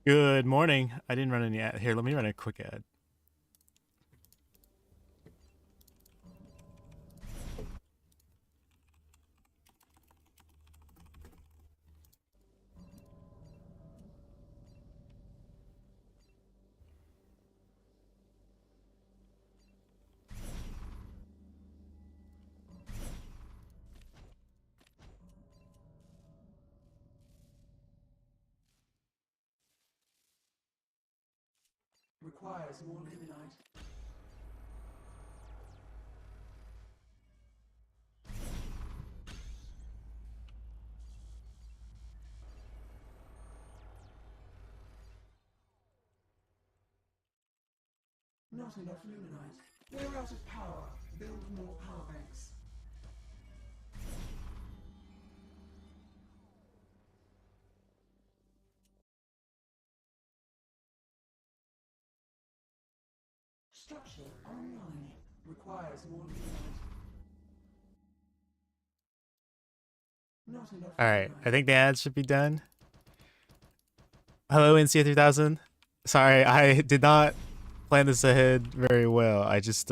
Good morning. I didn't run any ad. Here, let me run a quick ad. Requires more limonite. Not enough luminite. We're out of power. Build more power banks. Structure online. Requires more luminite. Not enough. All right, I think the ads should be done. Hello, NCA 3000. Sorry, I did not plan this ahead very well. I just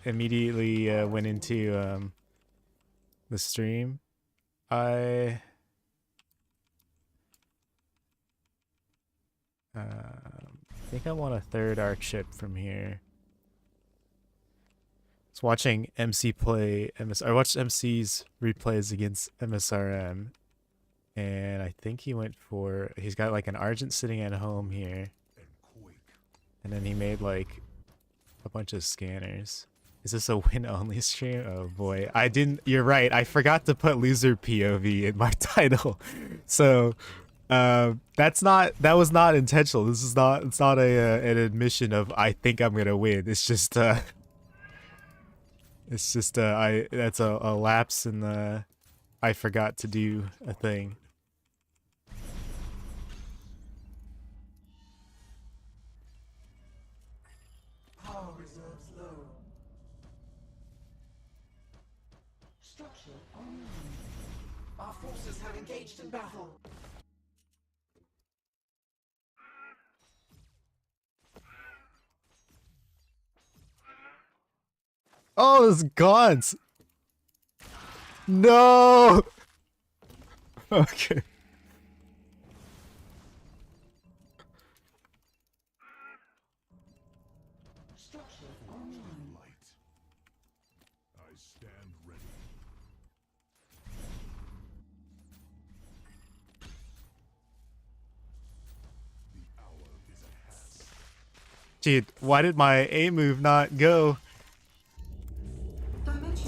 immediately went into the stream. I think I want a third arc ship from here. I was watching MC play MS. I watched MC's replays against MSRM, and I think he went for. He's got like an Argent sitting at home here, and then he made like a bunch of scanners. Is this a win-only stream? Oh boy, I didn't. You're right. I forgot to put loser POV in my title, so that's not. That was not intentional. This is not. It's not a an admission of I think I'm gonna win. It's just it's just I. That's a lapse in the. I forgot to do a thing. Power reserves low. Structure online. Our forces have engaged in battle. Oh, this guns. No. Okay. Structure online. I stand ready. The hour is at hand. Dude, why did my A move not go?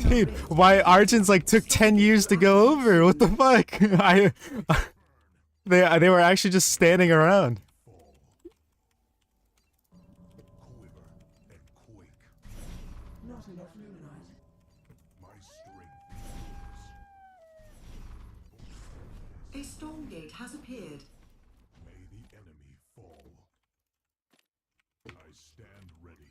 Dude, my Argents like took 10 years to go over. What the fuck? They were actually just standing around. Quiver and quake. Not enough luminite. My strength is yours. A storm gate has appeared. May the enemy fall. I stand ready.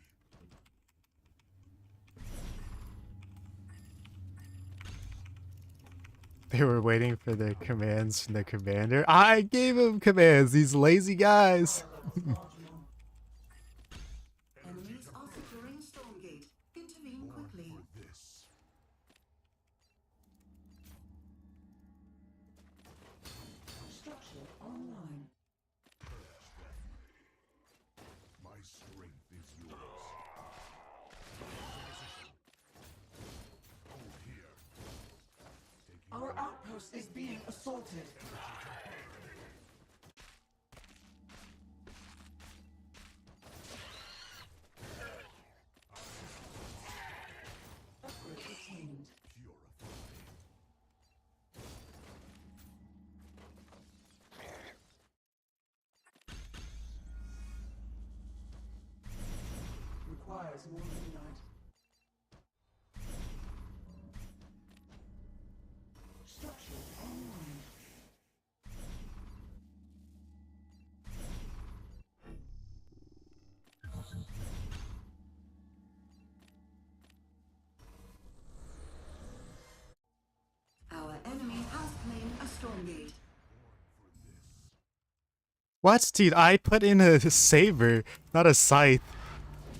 They were waiting for the commands from the commander. I gave him commands, these lazy guys. Enemies are securing storm gate. Intervene quickly. For this. Structure online. My strength is yours. Hold here. Our outpost is being assaulted. Upgrade attained. Requires more luminite. Structure online. Stormgate. What, dude? I put in a saber, not a scythe.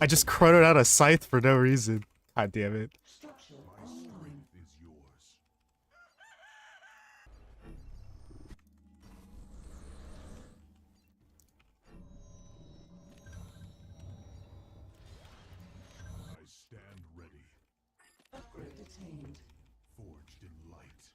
I just chronoed out a scythe for no reason. God damn it. Structure My online. strength is yours. I stand ready, Upgrade attained. forged in light.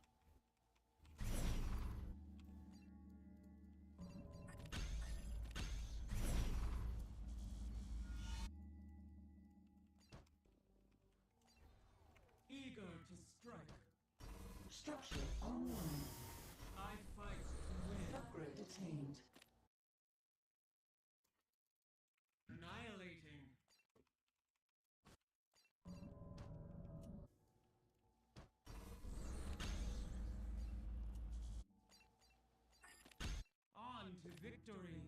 Eager to strike. Structure online. I fight to win. Upgrade attained. Annihilating. On to victory.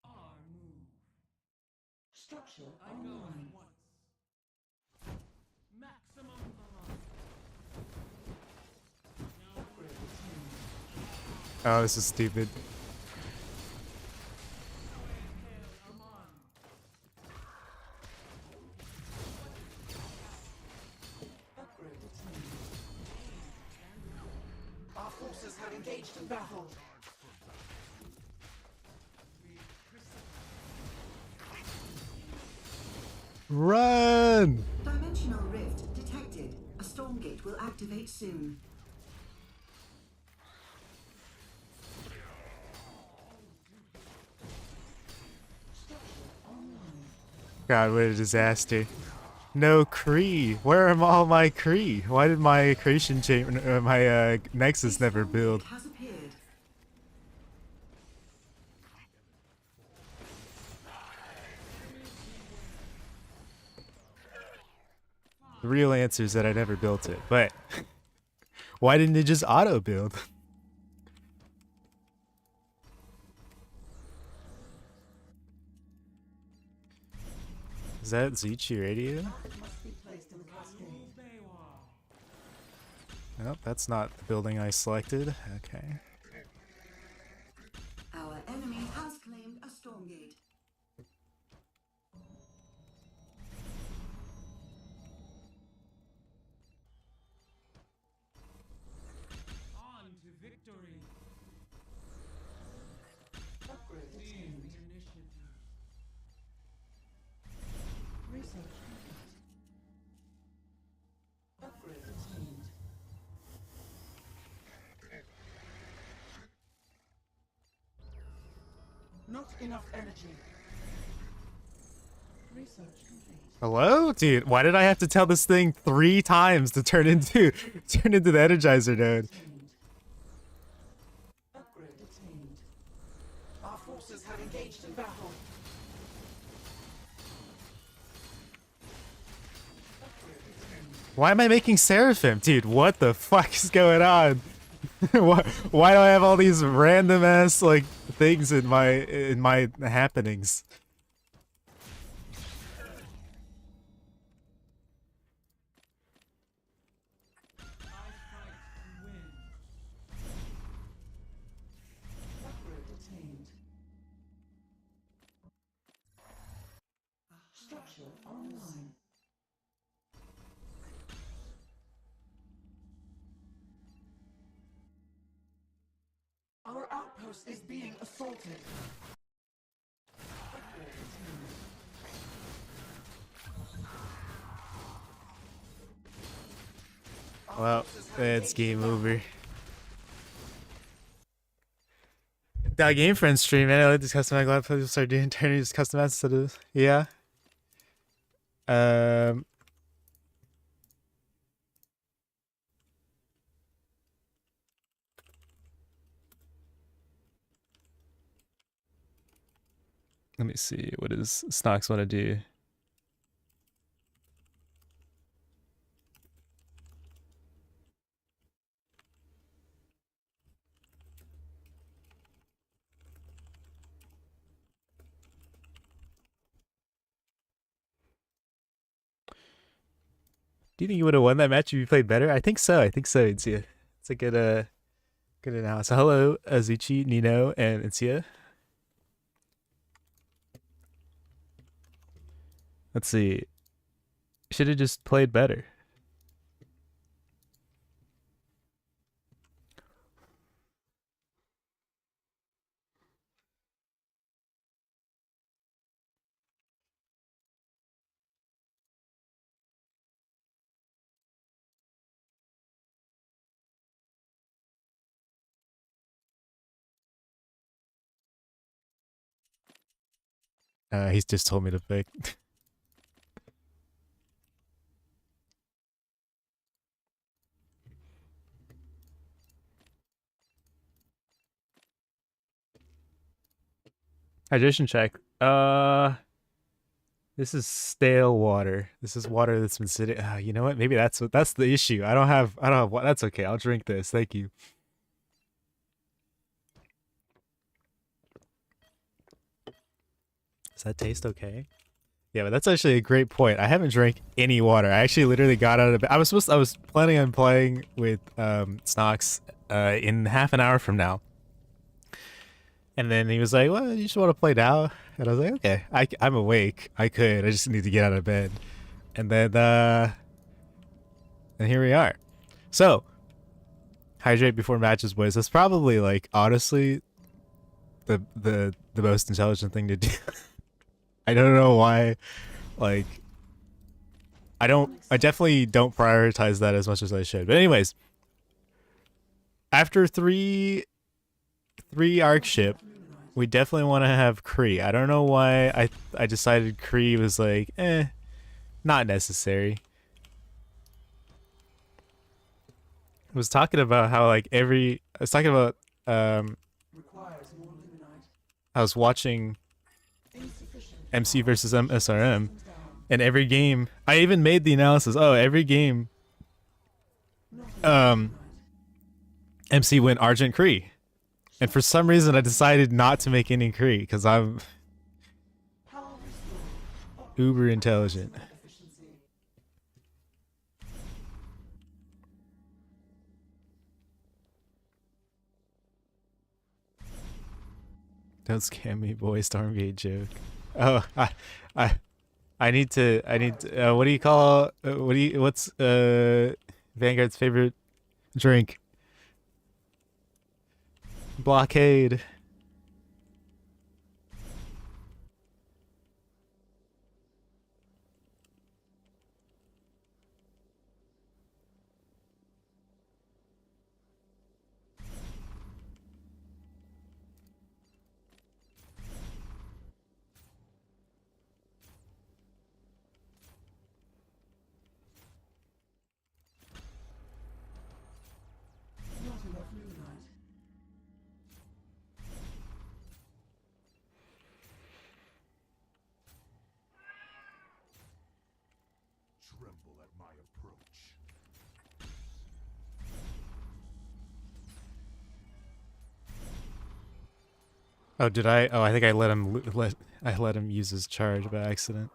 Our move. Structure I go online. once. Maximum velocity. Upgrade attained. Oh, this is stupid. Upgrade attained. Our forces have engaged in battle. Run! Dimensional rift detected. A Stormgate will activate soon. God, what a disaster. No Kree. Where are all my Kree? Why did my creation chamber, my Nexus never build? Has appeared. The real answer is that I never built it, but why didn't it just auto build? Is that Zichi radio? Must be placed in the cascade. Nope, that's not the building I selected. Okay. Our enemy has claimed a Stormgate. On to victory. Upgrade attained. Initiative. Research complete. Upgrade attained. Not enough energy. Research complete. Hello? Dude, why did I have to tell this thing 3 times to turn into the Energizer node? Attained. Upgrade attained. Our forces have engaged in battle. Upgrade attained. Why am I making Seraphim? Dude, what the fuck is going on? why do I have all these random ass like things in my happenings? Upgrade attained. Structure online. Our outpost is being assaulted. Upgrade attained. Well, it's game over. That Game Friends stream, man. I like this custom. I'm glad people start doing Tourney's custom ads instead of yeah. Let me see. What does Snox want to do? Do you think you would have won that match if you played better? I think so. I think so. It's It's a good analysis. Hello, Azuchi, Nino, and Insia. Let's see. Should have just played better. He's just told me to pick. Hydration check. This is stale water. This is water that's been sitting. You know what? Maybe that's the issue. I don't have what. That's okay. I'll drink this. Thank you. Does that taste okay? Yeah, but that's actually a great point. I haven't drank any water. I actually literally got out of bed. I was planning on playing with Snox in half an hour from now. And then he was like, "Well, you just want to play now?" And I was like, "Okay, I'm awake. I just need to get out of bed." And then and here we are. So, hydrate before matches, boys. That's probably like honestly the most intelligent thing to do. I don't know why, like, I definitely don't prioritize that as much as I should. But anyways, after three arc ship, we definitely want to have Kree. I don't know why I decided Kree was like, not necessary. I was talking about how like I was talking about Requires more luminite. I was watching Insufficient. MC versus SRM, and every game I even made the analysis. Oh, every game MC went Argent Kree. And for some reason I decided not to make any Kree because I'm Power restored. uber intelligent. Efficiency. Don't scam me, boy. Stormgate joke. Oh, I need to what do you call what's Vanguard's favorite drink? Blockade. Not enough luminite. Tremble at my approach. Oh, did I? Oh, I think I let him use his charge by accident.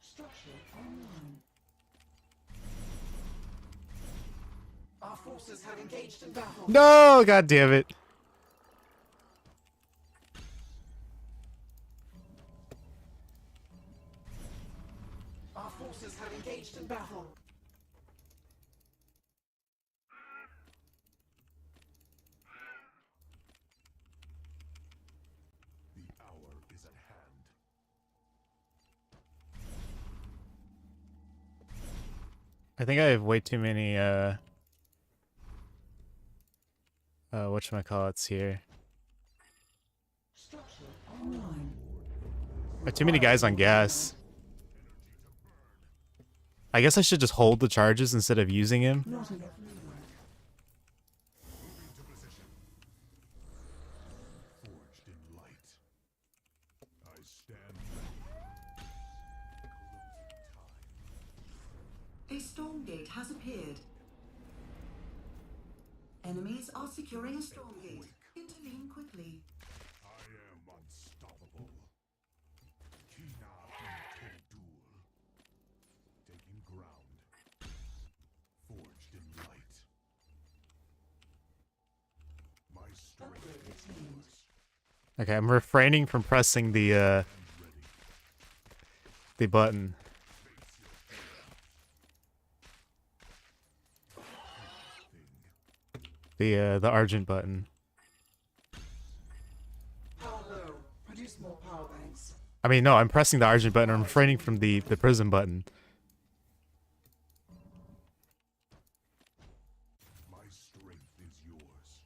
Structure online. Our forces have engaged in battle. No, god damn it. Our forces have engaged in battle. The hour is at hand. I think I have way too many whatchamacallits here. Structure online. Too many guys on gas. I guess I should just hold the charges instead of using him. Not enough luminite. Moving to position. Forged in light. I stand ready. Closing time. A storm gate has appeared. Enemies are securing a storm gate. Intervene quickly. I am unstoppable. Kina Duel. Taking ground. attained. Okay, I'm refraining from pressing the button. The Argent button. Power low. Produce more power banks. I mean, no, I'm pressing the Argent button. I'm refraining from the Prism button. My strength is yours.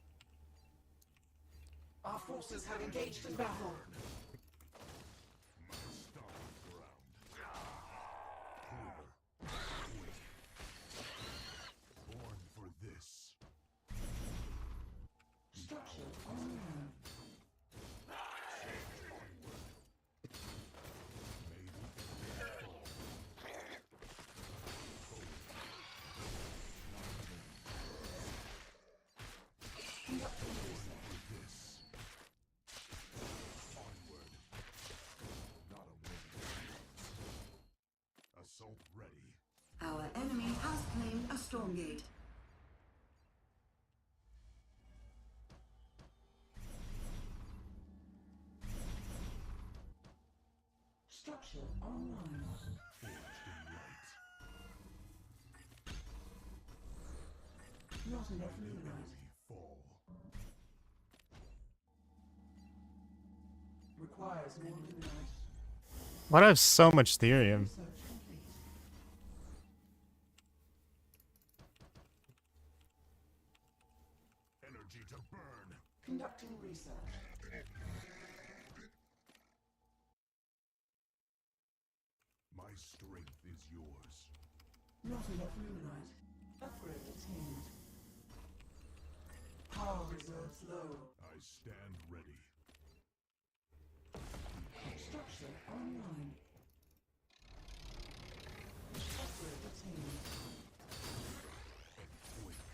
Our forces have engaged in battle. My stomping ground. Quiver. Quake. Born for this. Structure online. Not a win. Assault ready. Our enemy has claimed a storm gate. Structure online. Forged in light. Not enough The luminite. enemy fall. Requires more luminite. Why do I have so much Therium? Research complete. Energy to burn. Conducting research. My strength is yours. Not enough luminite. Upgrade attained. Power reserves low. I stand ready. Structure online. Upgrade attained. Quake.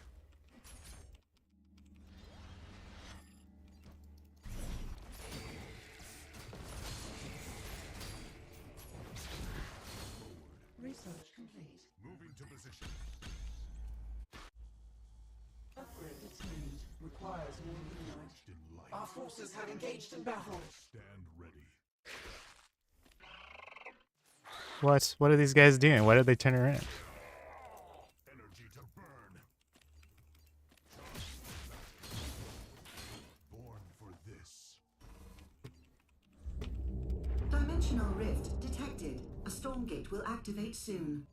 Research complete. Moving to position. Upgrade attained. Requires more luminite. Forged in light. Our forces have engaged in battle. Stand ready. What? What are these guys doing? Why did they turn around? Energy to burn. Born for this. Dimensional rift detected. A storm gate will activate soon.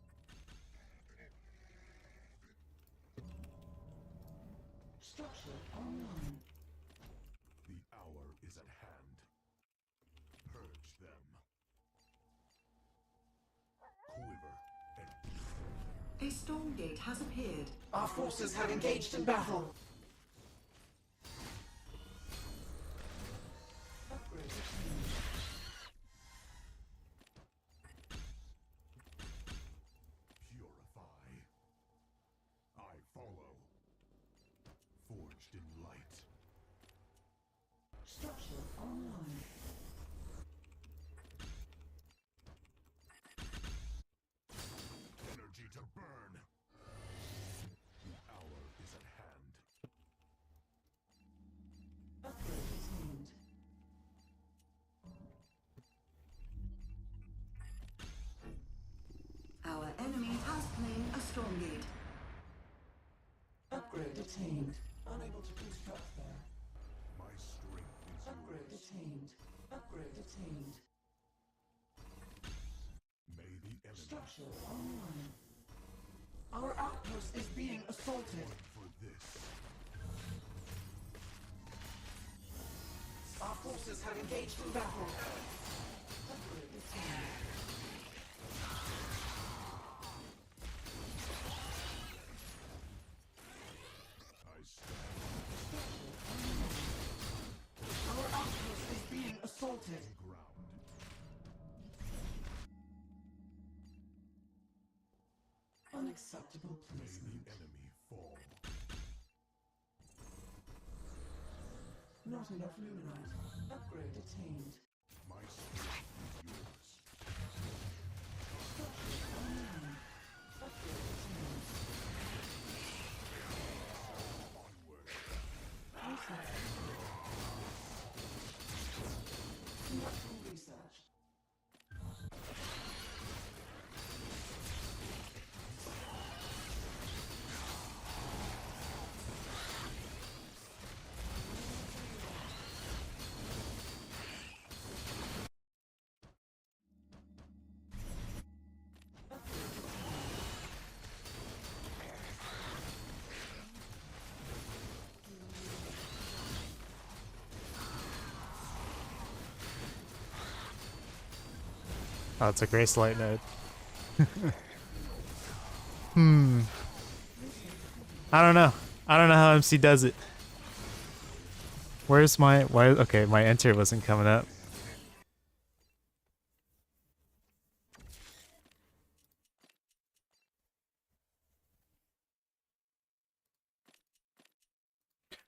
Structure online. The hour is at hand. Purge them. Quiver and A storm gate has appeared. Our forces have engaged in battle. Upgrade attained. purify. I follow. Forged in light. Structure online. Energy to burn. The hour is at hand. Upgrade attained. Our enemy has claimed a storm gate. Upgrade attained. Unable to construct there. My strength is Upgrade yours. attained. Upgrade attained. May the enemy Structure online. Our outpost is being assaulted. for this. Our forces have engaged in battle. Upgrade attained. I stand Our outpost is being assaulted. ground. Unacceptable May placement. the enemy fall. Not enough luminite. Upgrade attained. My strength is yours. Structure online. Upgrade attained. Onward. Research. Oh, it's a Grace Light node. I don't know. I don't know how MC does it. Where's my why? Okay, my enter wasn't coming up.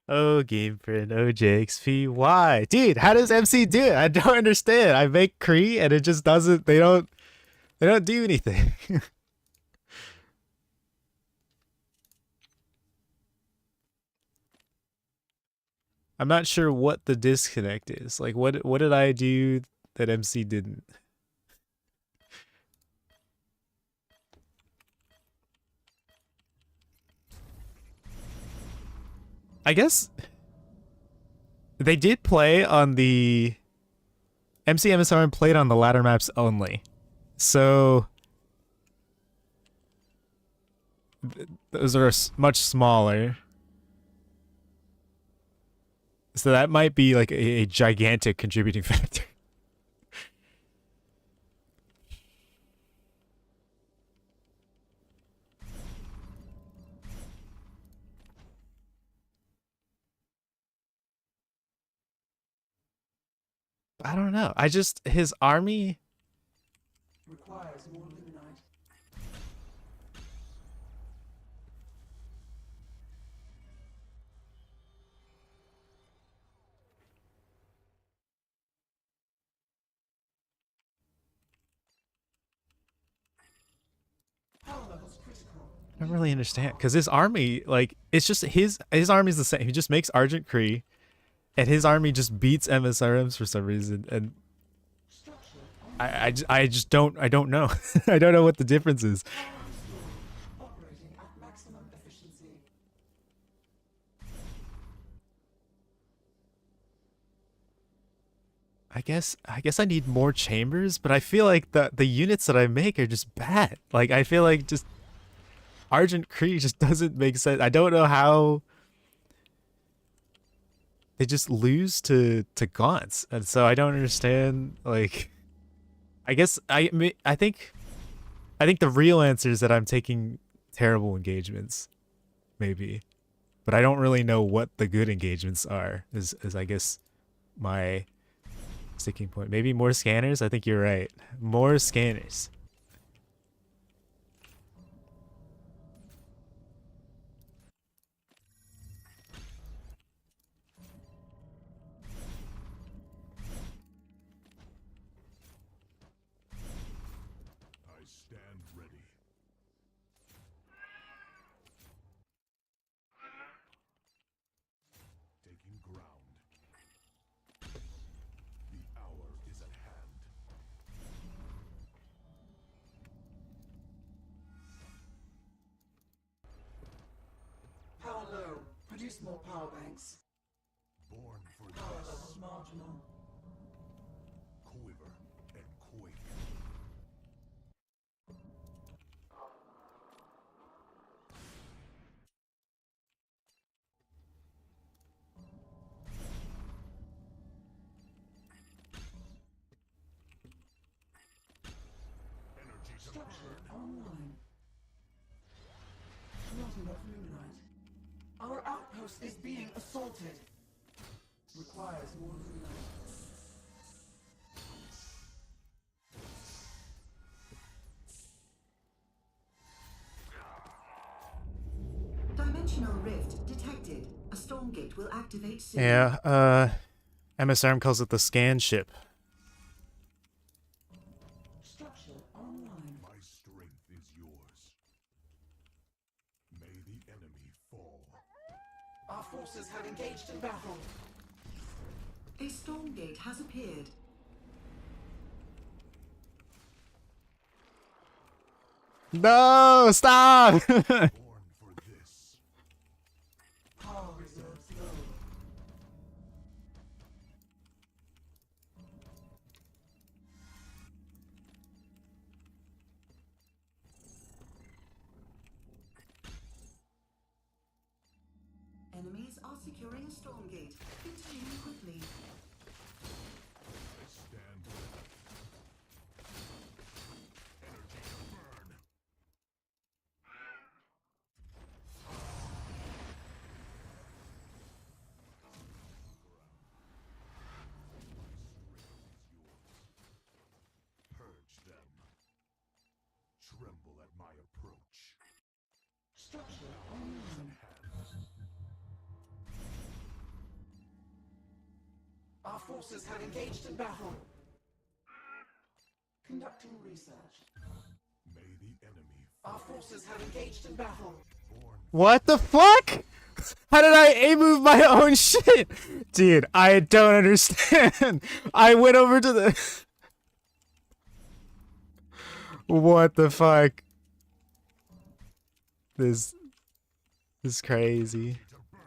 Oh, game friend, oh JXP, why? Dude, how does MC do it? I don't understand. I make Kree and it just doesn't, they don't do anything. I'm not sure what the disconnect is. Like what did I do that MC didn't? I guess they did play on the MC MSR played on the ladder maps only. So those are much smaller. So that might be like a gigantic contributing factor. I don't know. I just his army. Requires more luminite. Power levels critical. I don't really understand because his army, like, it's just his army's the same. He just makes Argent Kree, and his army just beats MSRMs for some reason. And Structure I just don't know. I don't know what the difference is. operating at maximum efficiency. I guess I need more chambers, but I feel like the units that I make are just bad. Like I feel like just Argent Kree just doesn't make sense. I don't know how they just lose to Gaunts, and so I don't understand. Like, I guess I think the real answer is that I'm taking terrible engagements, maybe, but I don't really know what the good engagements are. Is I guess my sticking point. Maybe more scanners. I think you're right. More scanners. I stand ready. Taking ground. The hour is at hand. Power low. Produce more power banks. Born for Power this. levels marginal. Quiver and quake. Energy to Structure burn. online. Not enough luminite. Our outpost is being assaulted. Requires more luminite. Dimensional rift detected. A storm gate will activate soon. Yeah. MSRM calls it the scan ship. Structure online. My strength is yours. May the enemy fall. Our forces have engaged in battle. A storm gate has appeared. No, stop. Born for this. Power reserves low. Enemies are securing a storm gate. Continue quickly. I stand ready. tremble at my approach. Structure online. Our forces have engaged in battle. Conducting research. May the enemy Our forces have engaged in battle. born What the fuck? How did I A-move my own shit? Dude, I don't understand. I went over to the... What the fuck? This is crazy. to burn.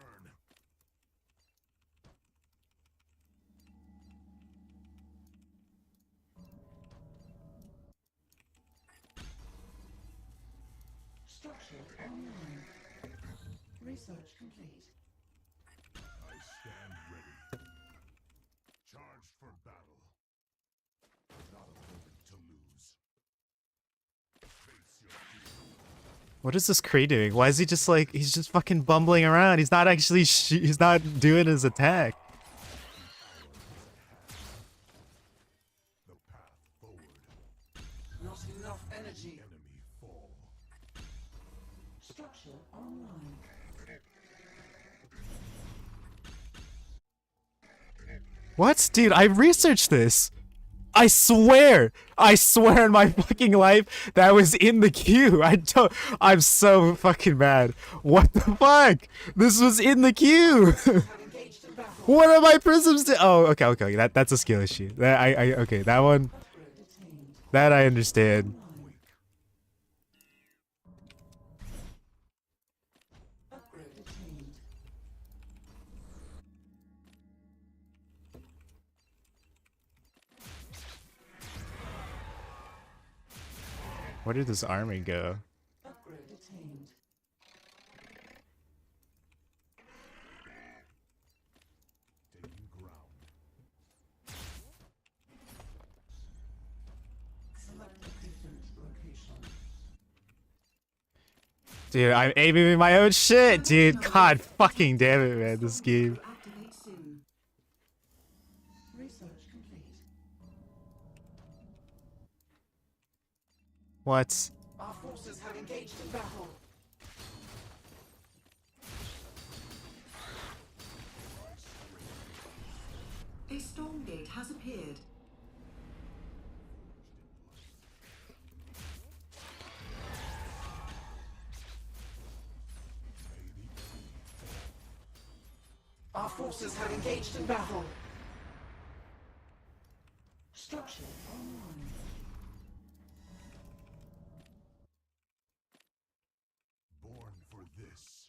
Structure online. Research complete. I stand ready. Charged for battle. Not a moment to lose. Face your doom. What is this Kree doing? Why is he just like, he's just fucking bumbling around. He's not actually, he's not doing his attack. The path forward. Not enough energy. Enemy fall. Structure online. What? Dude, I researched this. I swear on my fucking life that was in the queue. I'm so fucking mad. What the fuck? This was in the queue. Have engaged in battle. What are my prisms oh, okay. That's a skill issue. Okay, that one, Upgrade attained. that I understand. Upgrade attained. Where did this army go? Upgrade attained. Taking ground. Select a different location. Dude, I'm aiming my own shit, dude. God fucking damn it, man, this game. Will activate soon. Research complete. What? Our forces have engaged in battle. A storm gate has appeared. Our forces have engaged in battle. Structure online. Born for this.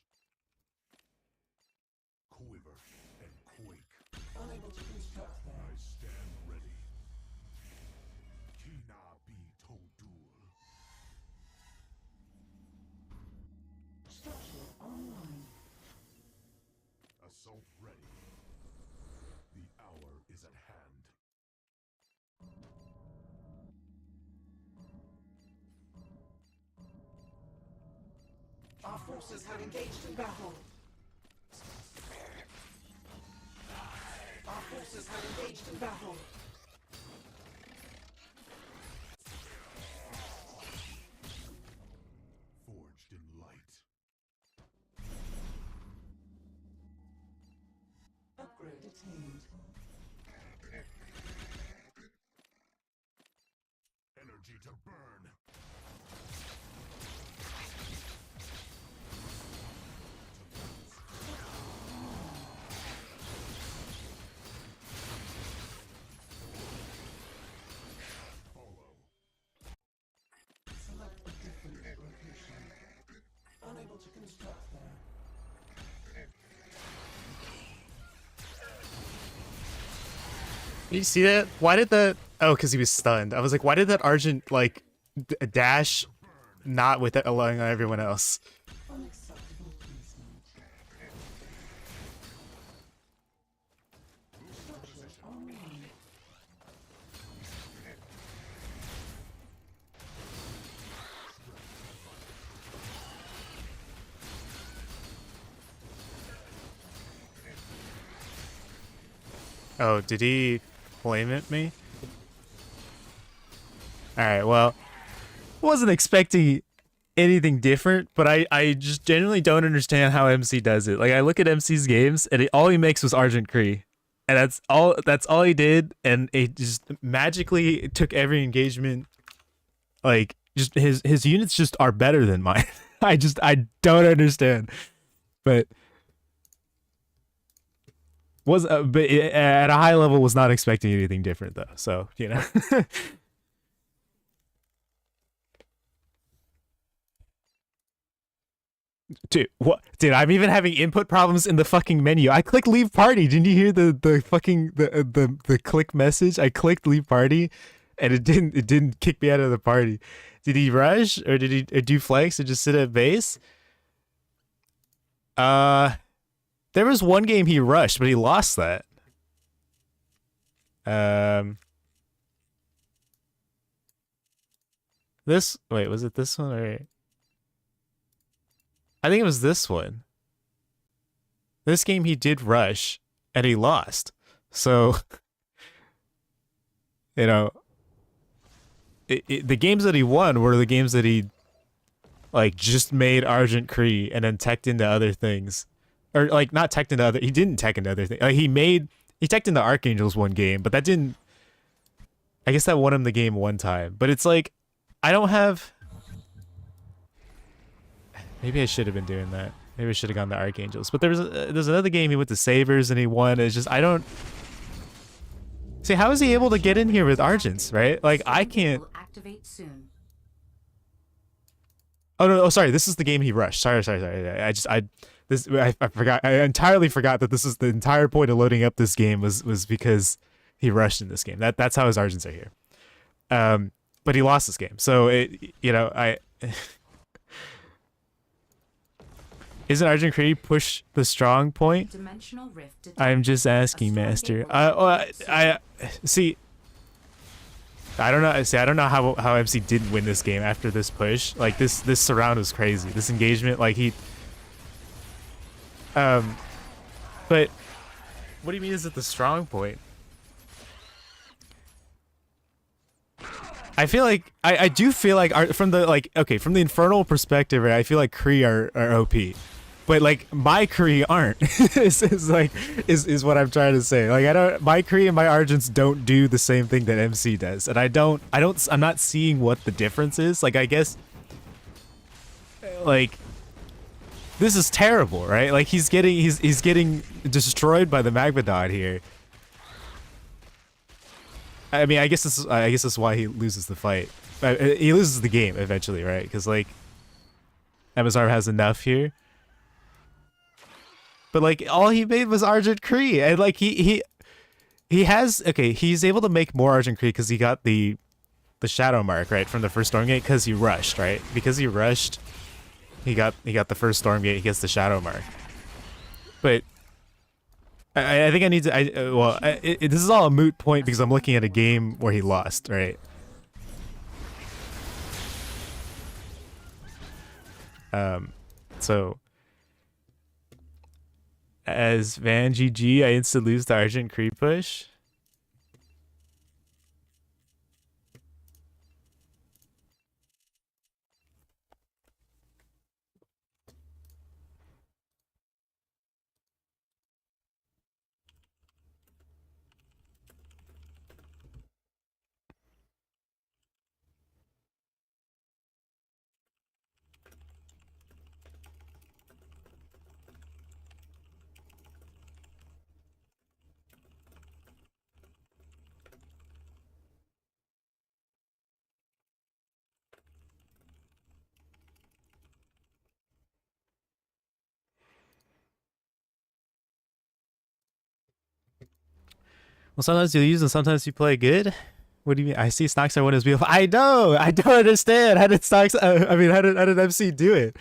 Quiver and quake. Unable to construct there. I stand ready. Kina be Todul. Structure online. Assault ready. The hour is at hand. Our forces have engaged in battle. Our forces have engaged in battle. Forged in light. Upgrade attained. Energy to burn. Follow. Select a different location. Unable to construct there. Did you see that? Why did the... Oh, because he was stunned. I was like, why did that Argent, like, dash not with it allowing everyone else? Unacceptable placement. Structure online. Oh, did he flame at me? Alright, well, wasn't expecting anything different, but I just genuinely don't understand how MC does it. Like I look at MC's games and all he makes was Argent Cree. And that's all he did, and it just magically took every engagement. Like just his units just are better than mine. I don't understand. But at a high level was not expecting anything different though. So, you know. Dude, what? Dude, I'm even having input problems in the fucking menu. I clicked leave party. Didn't you hear the fucking the click message? I clicked leave party, and it didn't kick me out of the party. Did he rush or did he do flanks and just sit at base? There was one game he rushed, but he lost that. Wait, was it this one or? I think it was this one. This game he did rush and he lost. So, you know, the games that he won were the games that he like just made Argent Cree and then teched into other things. Or like not teched into other, he didn't tech into other things. Like he teched into Archangels one game, but that didn't, I guess that won him the game one time. But it's like, I don't have, maybe I should have been doing that. Maybe I should have gone to Archangels. But there's another game he went to Sabers and he won. It's just, I don't... See, how is he able to get in here with Argents, right? Like, I can't... Activate soon. Oh, no, sorry. This is the game he rushed. Sorry. I forgot. I entirely forgot that this is the entire point of loading up this game was because he rushed in this game. That's how his Argents are here. But he lost this game. So, Isn't Argent Cree push the strong point? I'm just asking, Master. I see. I don't know. See, I don't know how MC didn't win this game after this push. Like this surround was crazy. This engagement, like he. But what do you mean? Is it the strong point? I feel like I do feel like from the infernal perspective, right? I feel like Cree are OP. But like my Cree aren't is what I'm trying to say. Like my Cree and my Argents don't do the same thing that MC does. And I'm not seeing what the difference is. Like I guess like this is terrible, right? Like he's getting destroyed by the Magmadon here. I mean, I guess this is why he loses the fight. He loses the game eventually, right? Cuz like MSR has enough here. But like all he made was Argent Cree, and like he has he's able to make more Argent Cree because he got the shadow mark right from the first Stormgate because he rushed, right? Because he rushed, he got the first Stormgate. He gets the shadow mark. But I think I need to this is all a moot point because I'm looking at a game where he lost, right? So. As Van GG, I instantly lose the Argent Cree push. Well, sometimes you lose and sometimes you play good. What do you mean? I see Snoxtar win his beautiful. I know. I don't understand. How did Snoxtar? How did MC do it?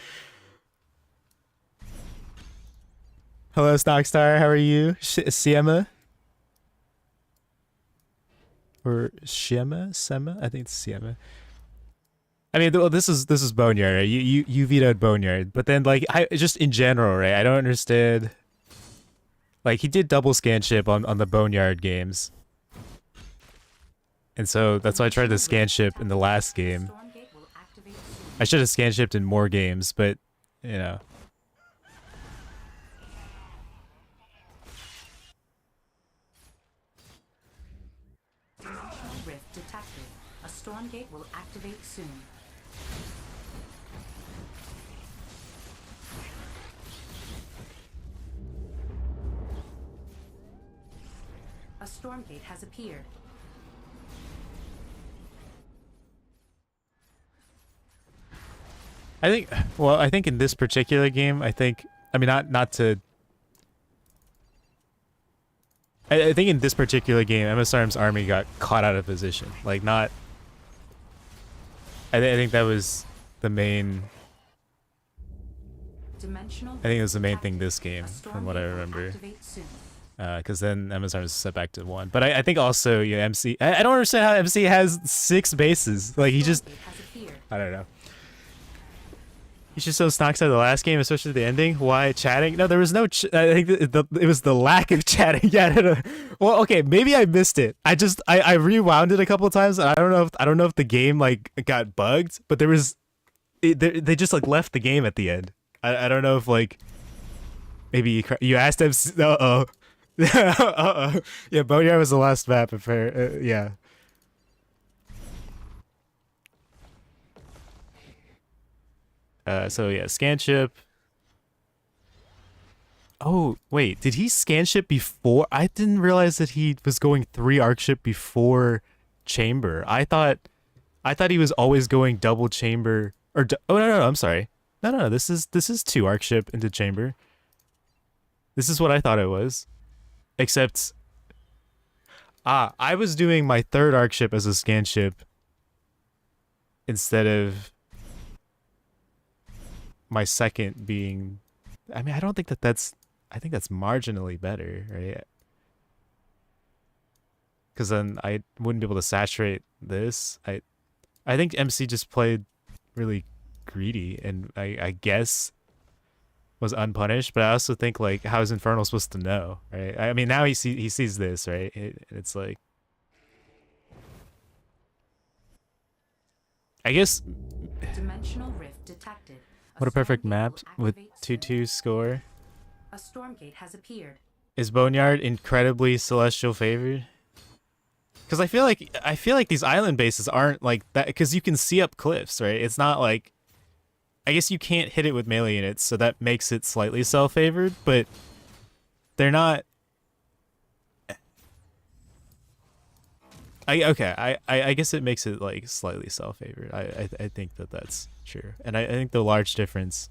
Hello, Snoxtar. How are you, Siema? Or Shema? Sema? I think it's Siema. I mean, this is Boneyard. Right? You vetoed Boneyard, but then like just in general, right? I don't understand. Like, he did double scan ship on the Boneyard games. And so that's why I tried to scan ship in the last game. I should have scan shipped in more games, but you know. Rift detected. A storm gate will activate soon. A storm gate has appeared. I think, well, I think in this particular game, I mean, not to. I think in this particular game, MSRM's army got caught out of position. Like, not. I think that was the main. Dimensional I think it was the main thing detected. this game, A storm from what I gate will remember. activate soon. Because then MSR is set back to 1. But I think also, yeah, MC. I don't understand how MC has 6 bases. Like, he just. Storm gate has appeared. I don't know. You should show Snoxtar the last game, especially the ending. Why chatting? No, there was no. I think it was the lack of chatting. Yeah, no. Well, okay, maybe I missed it. I rewound it a couple of times, and I don't know if the game like got bugged, but there was, they just like left the game at the end. I don't know if like, maybe you asked them. Uh oh. Yeah, Boneyard was the last map. Yeah. So yeah, scan ship. Oh, wait, did he scan ship before? I didn't realize that he was going 3 arc ship before chamber. I thought he was always going double chamber or oh no, I'm sorry. No, this is 2 arc ship into chamber. This is what I thought it was. Except I was doing my 3rd arc ship as a scan ship instead of my 2nd being, I mean, I don't think that's, I think that's marginally better, right? Because then I wouldn't be able to saturate this. I think MC just played really greedy and I guess was unpunished, but I also think like, how is Infernal supposed to know, right? I mean, now he sees this, right? It's like, I guess. Dimensional rift detected. What a perfect storm gate map will with activate 2-2 score. A storm gate has appeared. Is Boneyard incredibly celestial favored? Because I feel like these island bases aren't like that, because you can see up cliffs, right? It's not like, I guess you can't hit it with melee units, so that makes it slightly self-favored, but they're not. I guess it makes it like slightly self-favored. I think that's true, and I think the large difference.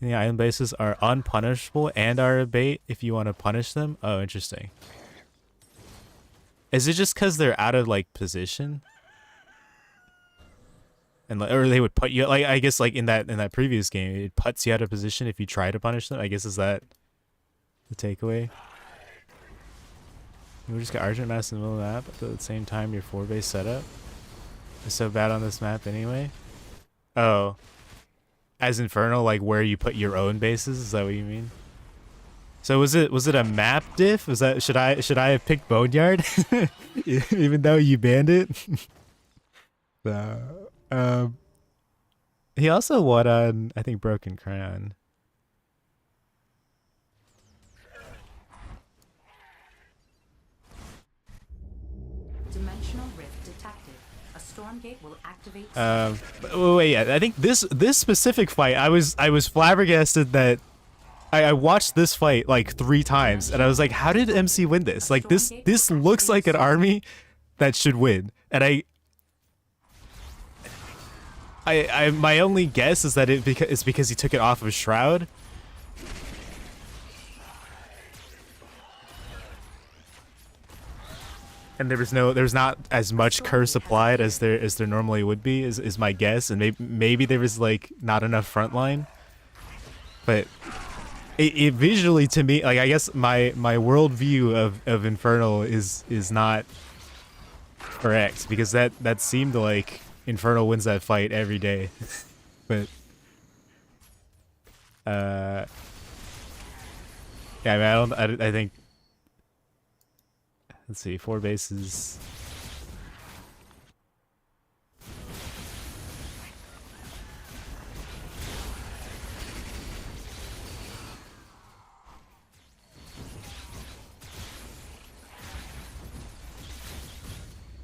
The island bases are unpunishable and are a bait if you want to punish them. Oh, interesting. Is it just because they're out of like position? And or they would put you like, I guess like in that previous game, it puts you out of position if you try to punish them. I guess, is that the takeaway? We just got Argent Mass in the middle of the map at the same time your 4-base setup. It's so bad on this map anyway. Oh. As Infernal, like where you put your own bases, is that what you mean? So was it a map diff? Was that, should I have picked Boneyard? Even though you banned it? He also won on, I think, Broken Crown. Dimensional rift detected. A storm gate will activate. Wait, yeah, I think this specific fight, I was flabbergasted that I watched this fight like 3 times, and I was like, how did MC win this? Like this looks like an army that should win, and I my only guess is that it's because he took it off of Shroud. And there's not as much curse applied as there normally would be, is my guess, and maybe there was like not enough frontline. But it visually, to me, like, I guess my worldview of Infernal is not correct, because that seemed like Infernal wins that fight every day. But yeah, I mean, I think. Let's see, 4 bases.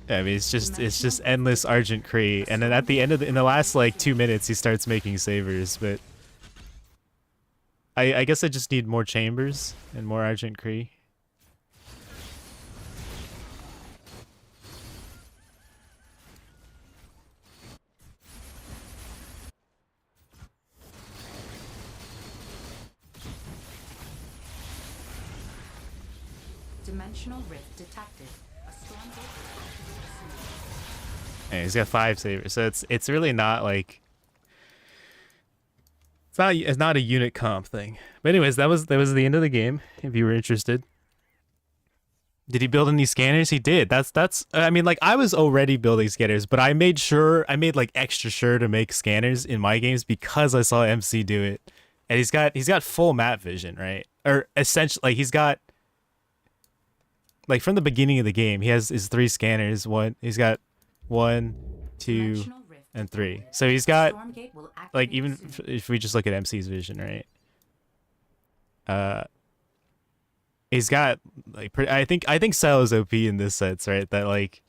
I mean, it's just endless Argent Cree, and then at the end of in the last like 2 minutes, he starts making savers. But I guess I just need more chambers and more Argent Cree. Dimensional rift detected. A storm gate will activate soon. Yeah, he's got 5 savers, so it's really not like it's not a unit comp thing. But anyways, that was the end of the game. If you were interested, did he build any scanners? He did. That's. I mean, like I was already building scanners, but I made like extra sure to make scanners in my games because I saw MC do it, and he's got full map vision, right? Or essentially, like he's got. Like from the beginning of the game, he has his 3 scanners. He's got 1, 2, and 3. So he's got like even if we just look at MC's vision, right? He's got like I think Cell is OP in this sense, right? That like,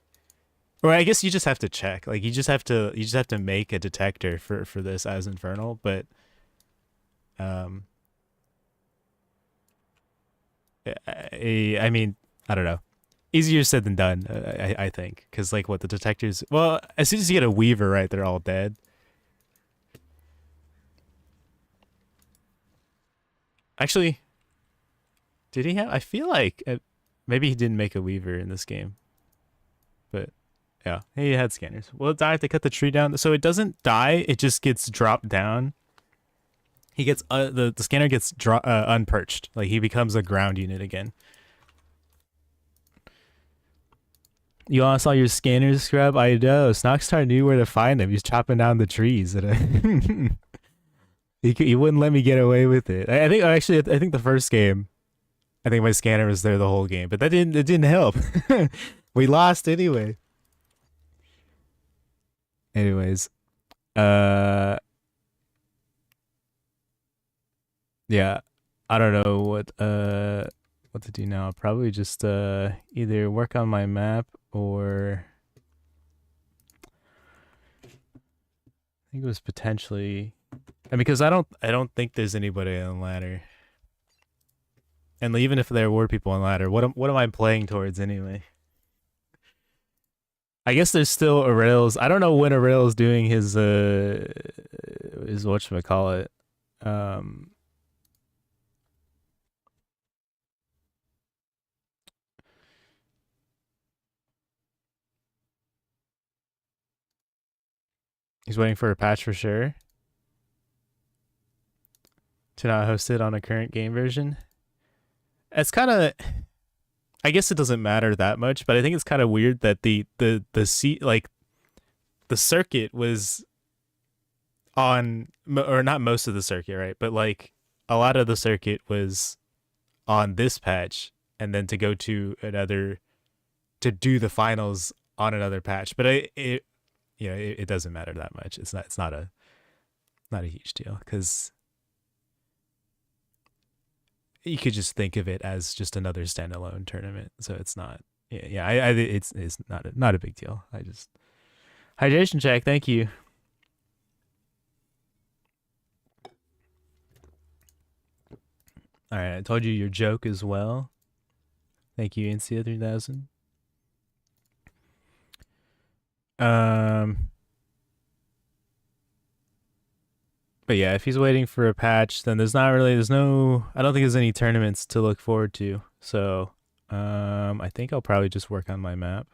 or I guess you just have to check. Like you just have to make a detector for this as Infernal, but I mean. I don't know. Easier said than done, I think. Because, like, what the detectors... Well, as soon as you get a Weaver, right, they're all dead. Actually, did he have... I feel like... maybe he didn't make a Weaver in this game. But, yeah. He had scanners. Will it die if they cut the tree down? So it doesn't die. It just gets dropped down. He gets... the scanner gets unperched. Like, he becomes a ground unit again. You all saw your scanners, Scrub? I know. Snoxtar knew where to find him. He's chopping down the trees. And he wouldn't let me get away with it. I think the first game, I think my scanner was there the whole game, but it didn't help. We lost anyway. Anyways, yeah, I don't know what to do now. Probably just either work on my map or I think it was potentially, and because I don't think there's anybody on ladder, and even if there were people on ladder, what am I playing towards anyway? I guess there's still Aurel's. I don't know when Aurel's doing his whatchamacallit. He's waiting for a patch for sure to not host it on a current game version. It's kind of, I guess it doesn't matter that much, but I think it's kind of weird that the seat, like the circuit was on, or not most of the circuit, right? But like a lot of the circuit was on this patch, and then to go to another, to do the finals on another patch. But it doesn't matter that much. It's not a huge deal because you could just think of it as just another standalone tournament. So it's not. It's not a big deal. Hydration check. Thank you. All right, I told you your joke as well. Thank you, Insia 3000. But yeah, if he's waiting for a patch, then there's no, I don't think there's any tournaments to look forward to. So, I think I'll probably just work on my map.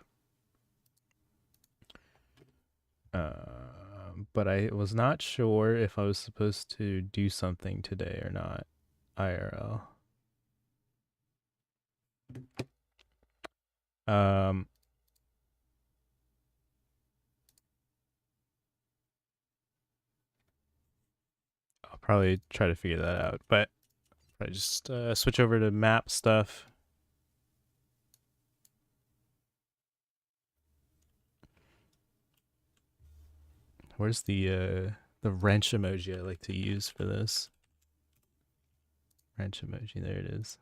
But I was not sure if I was supposed to do something today or not. IRL. I'll probably try to figure that out, but I just switch over to map stuff. Where's the wrench emoji I like to use for this? Wrench emoji, there it is.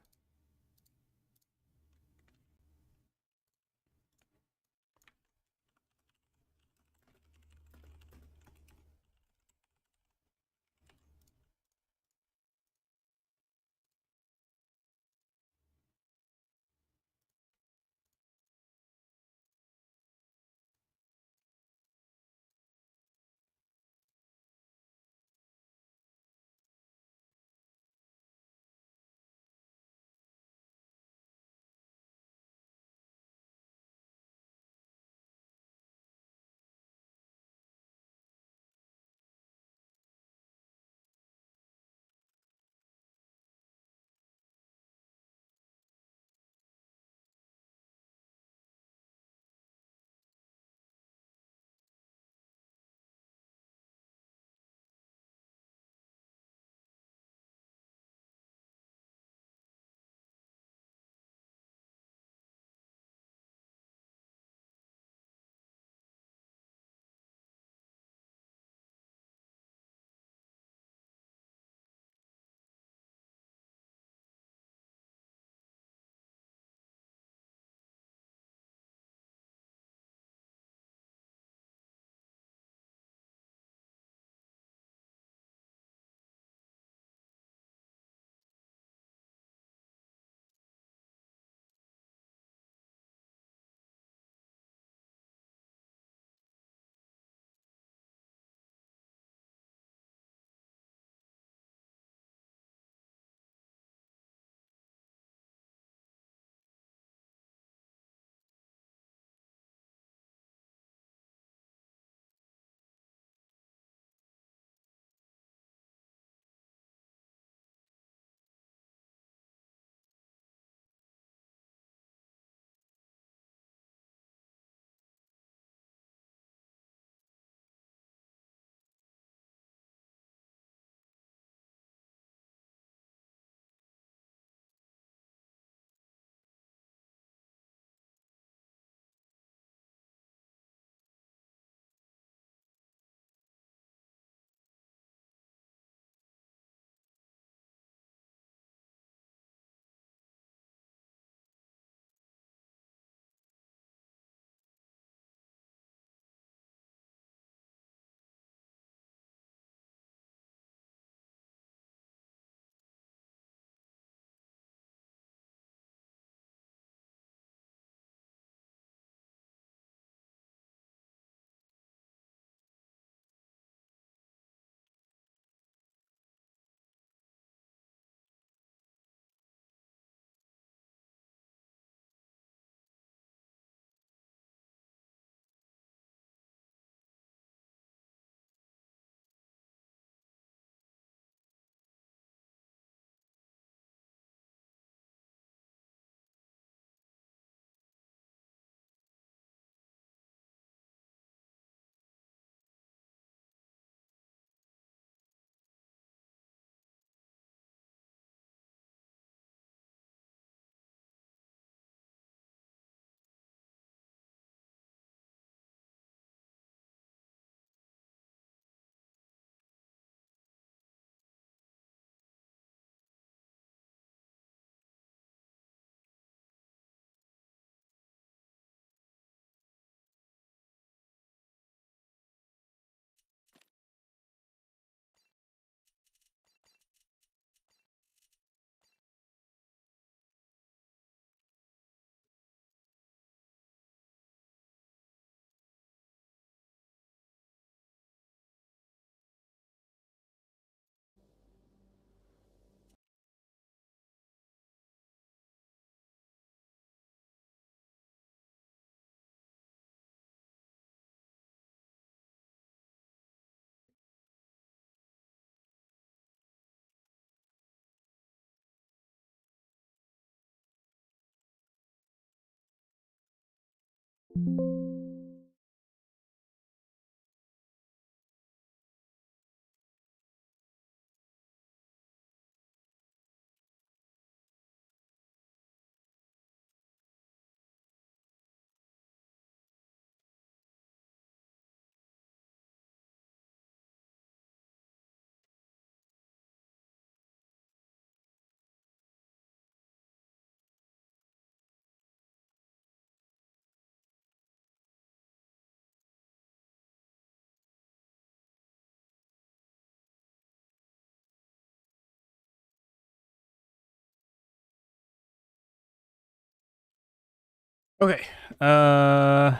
Okay. I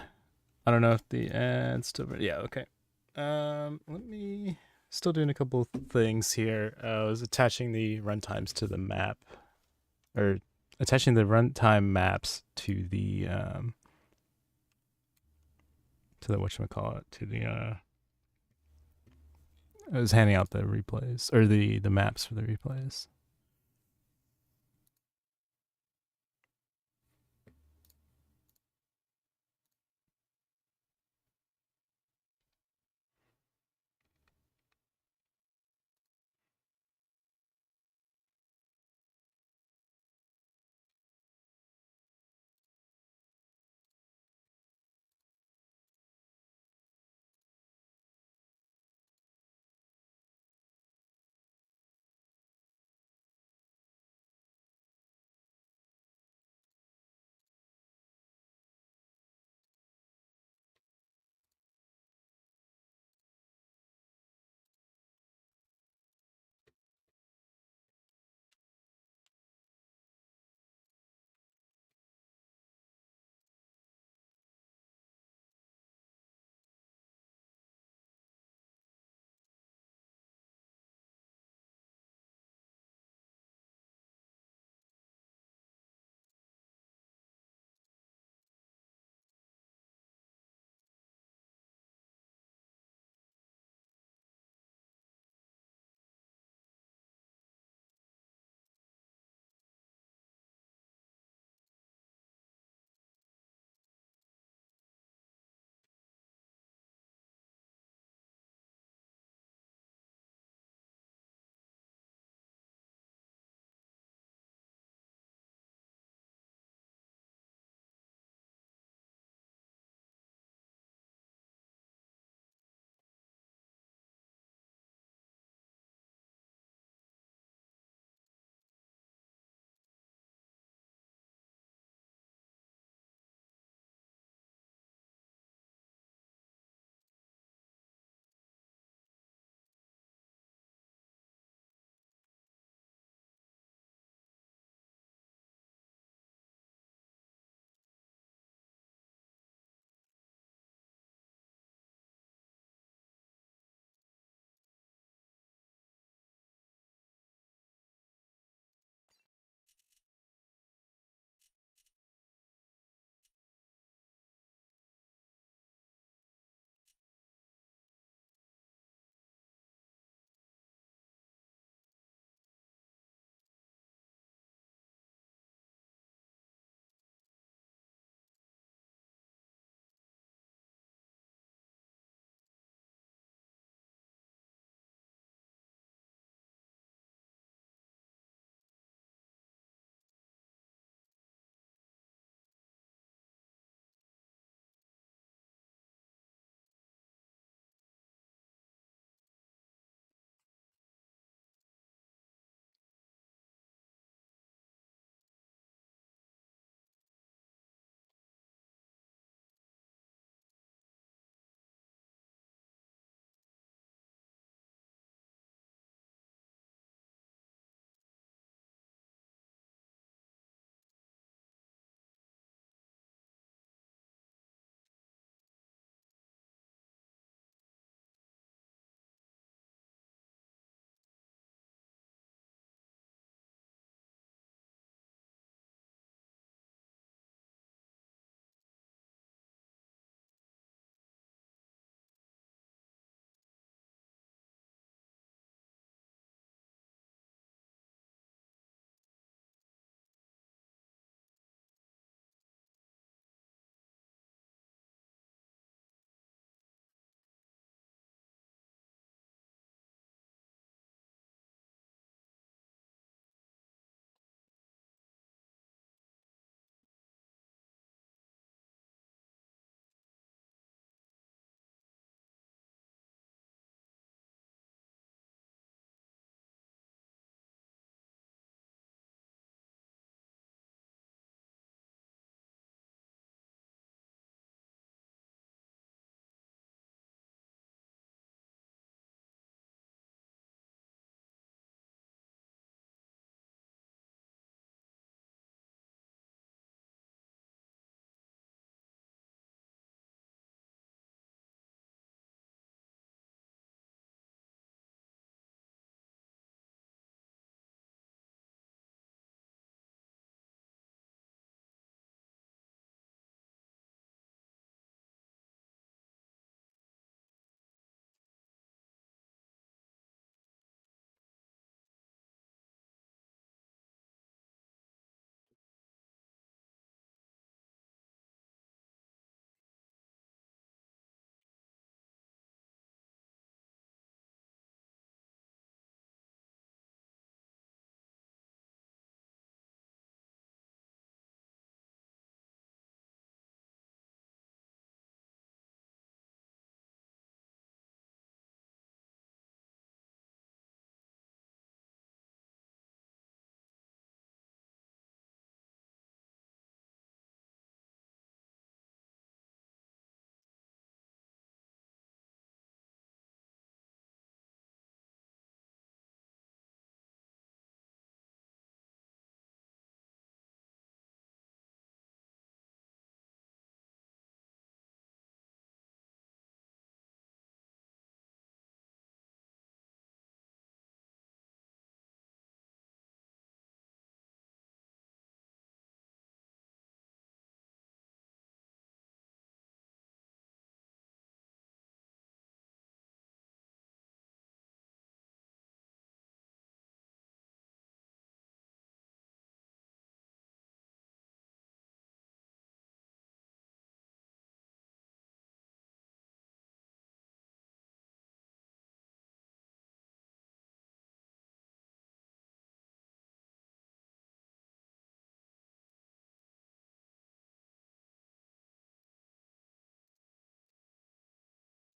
don't know if the ad's still. Yeah. Okay. Let me. Still doing a couple things here. I was attaching the runtimes to the map, or attaching the runtime maps to the whatchamacallit, to the I was handing out the replays or the maps for the replays.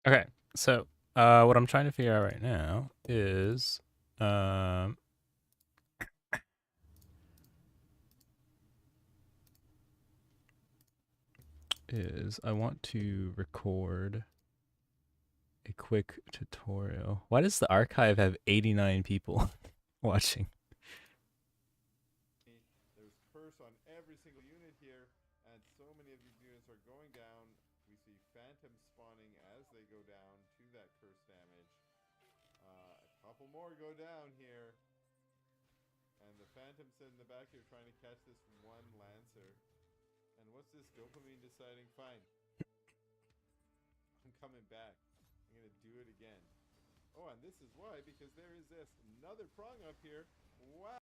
Okay, so what I'm trying to figure out right now um is I want to record a quick tutorial. Why does the archive have 89 people watching? There's curse on every single unit here, and so many of these units are going down. We see phantoms spawning as they go down to that curse damage. A couple more go down here, and the phantoms in the back here trying to catch this one lancer. And what's this dopamine deciding? Fine, I'm coming back. I'm gonna do it again. Oh, and this is why, because there is this another prong up here. Wow.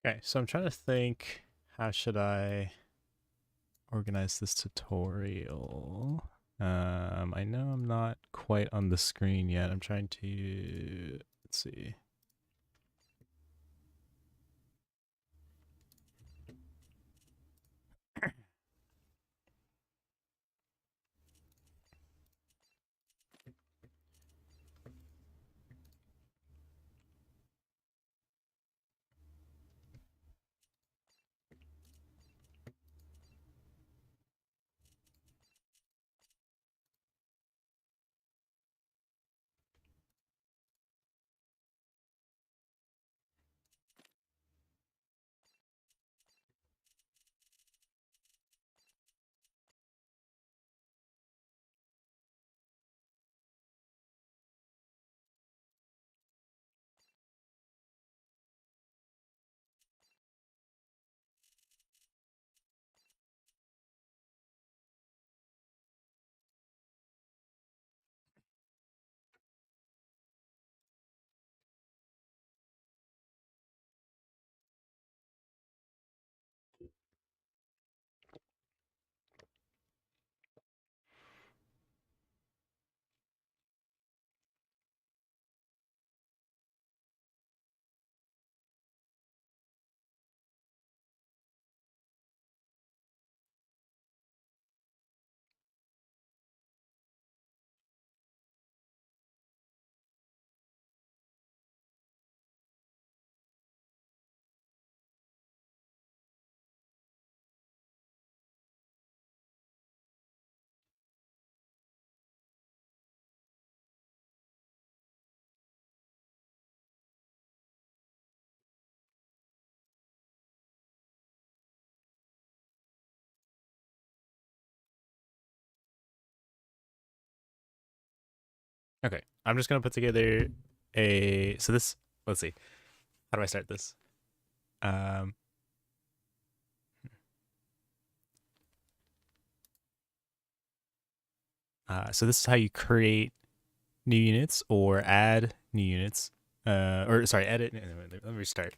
Okay, so I'm trying to think, how should I organize this tutorial? I know I'm not quite on the screen yet. I'm trying to, let's see. Okay, I'm just gonna put together a. So this. Let's see. How do I start this? Um. So this is how you create new units or add new units. Or sorry, edit. Let me restart.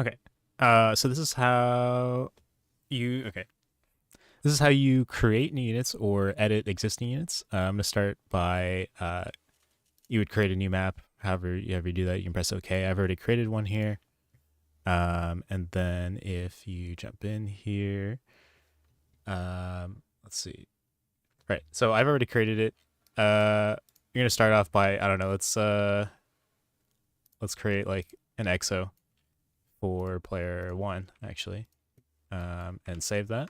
Okay. So this is how you. Okay. This is how you create new units or edit existing units. I'm gonna start by you would create a new map. However you do that, you can press OK. I've already created one here. And then if you jump in here, let's see. Right. So I've already created it. You're gonna start off by, I don't know. Let's create like an EXO for player 1 actually, and save that.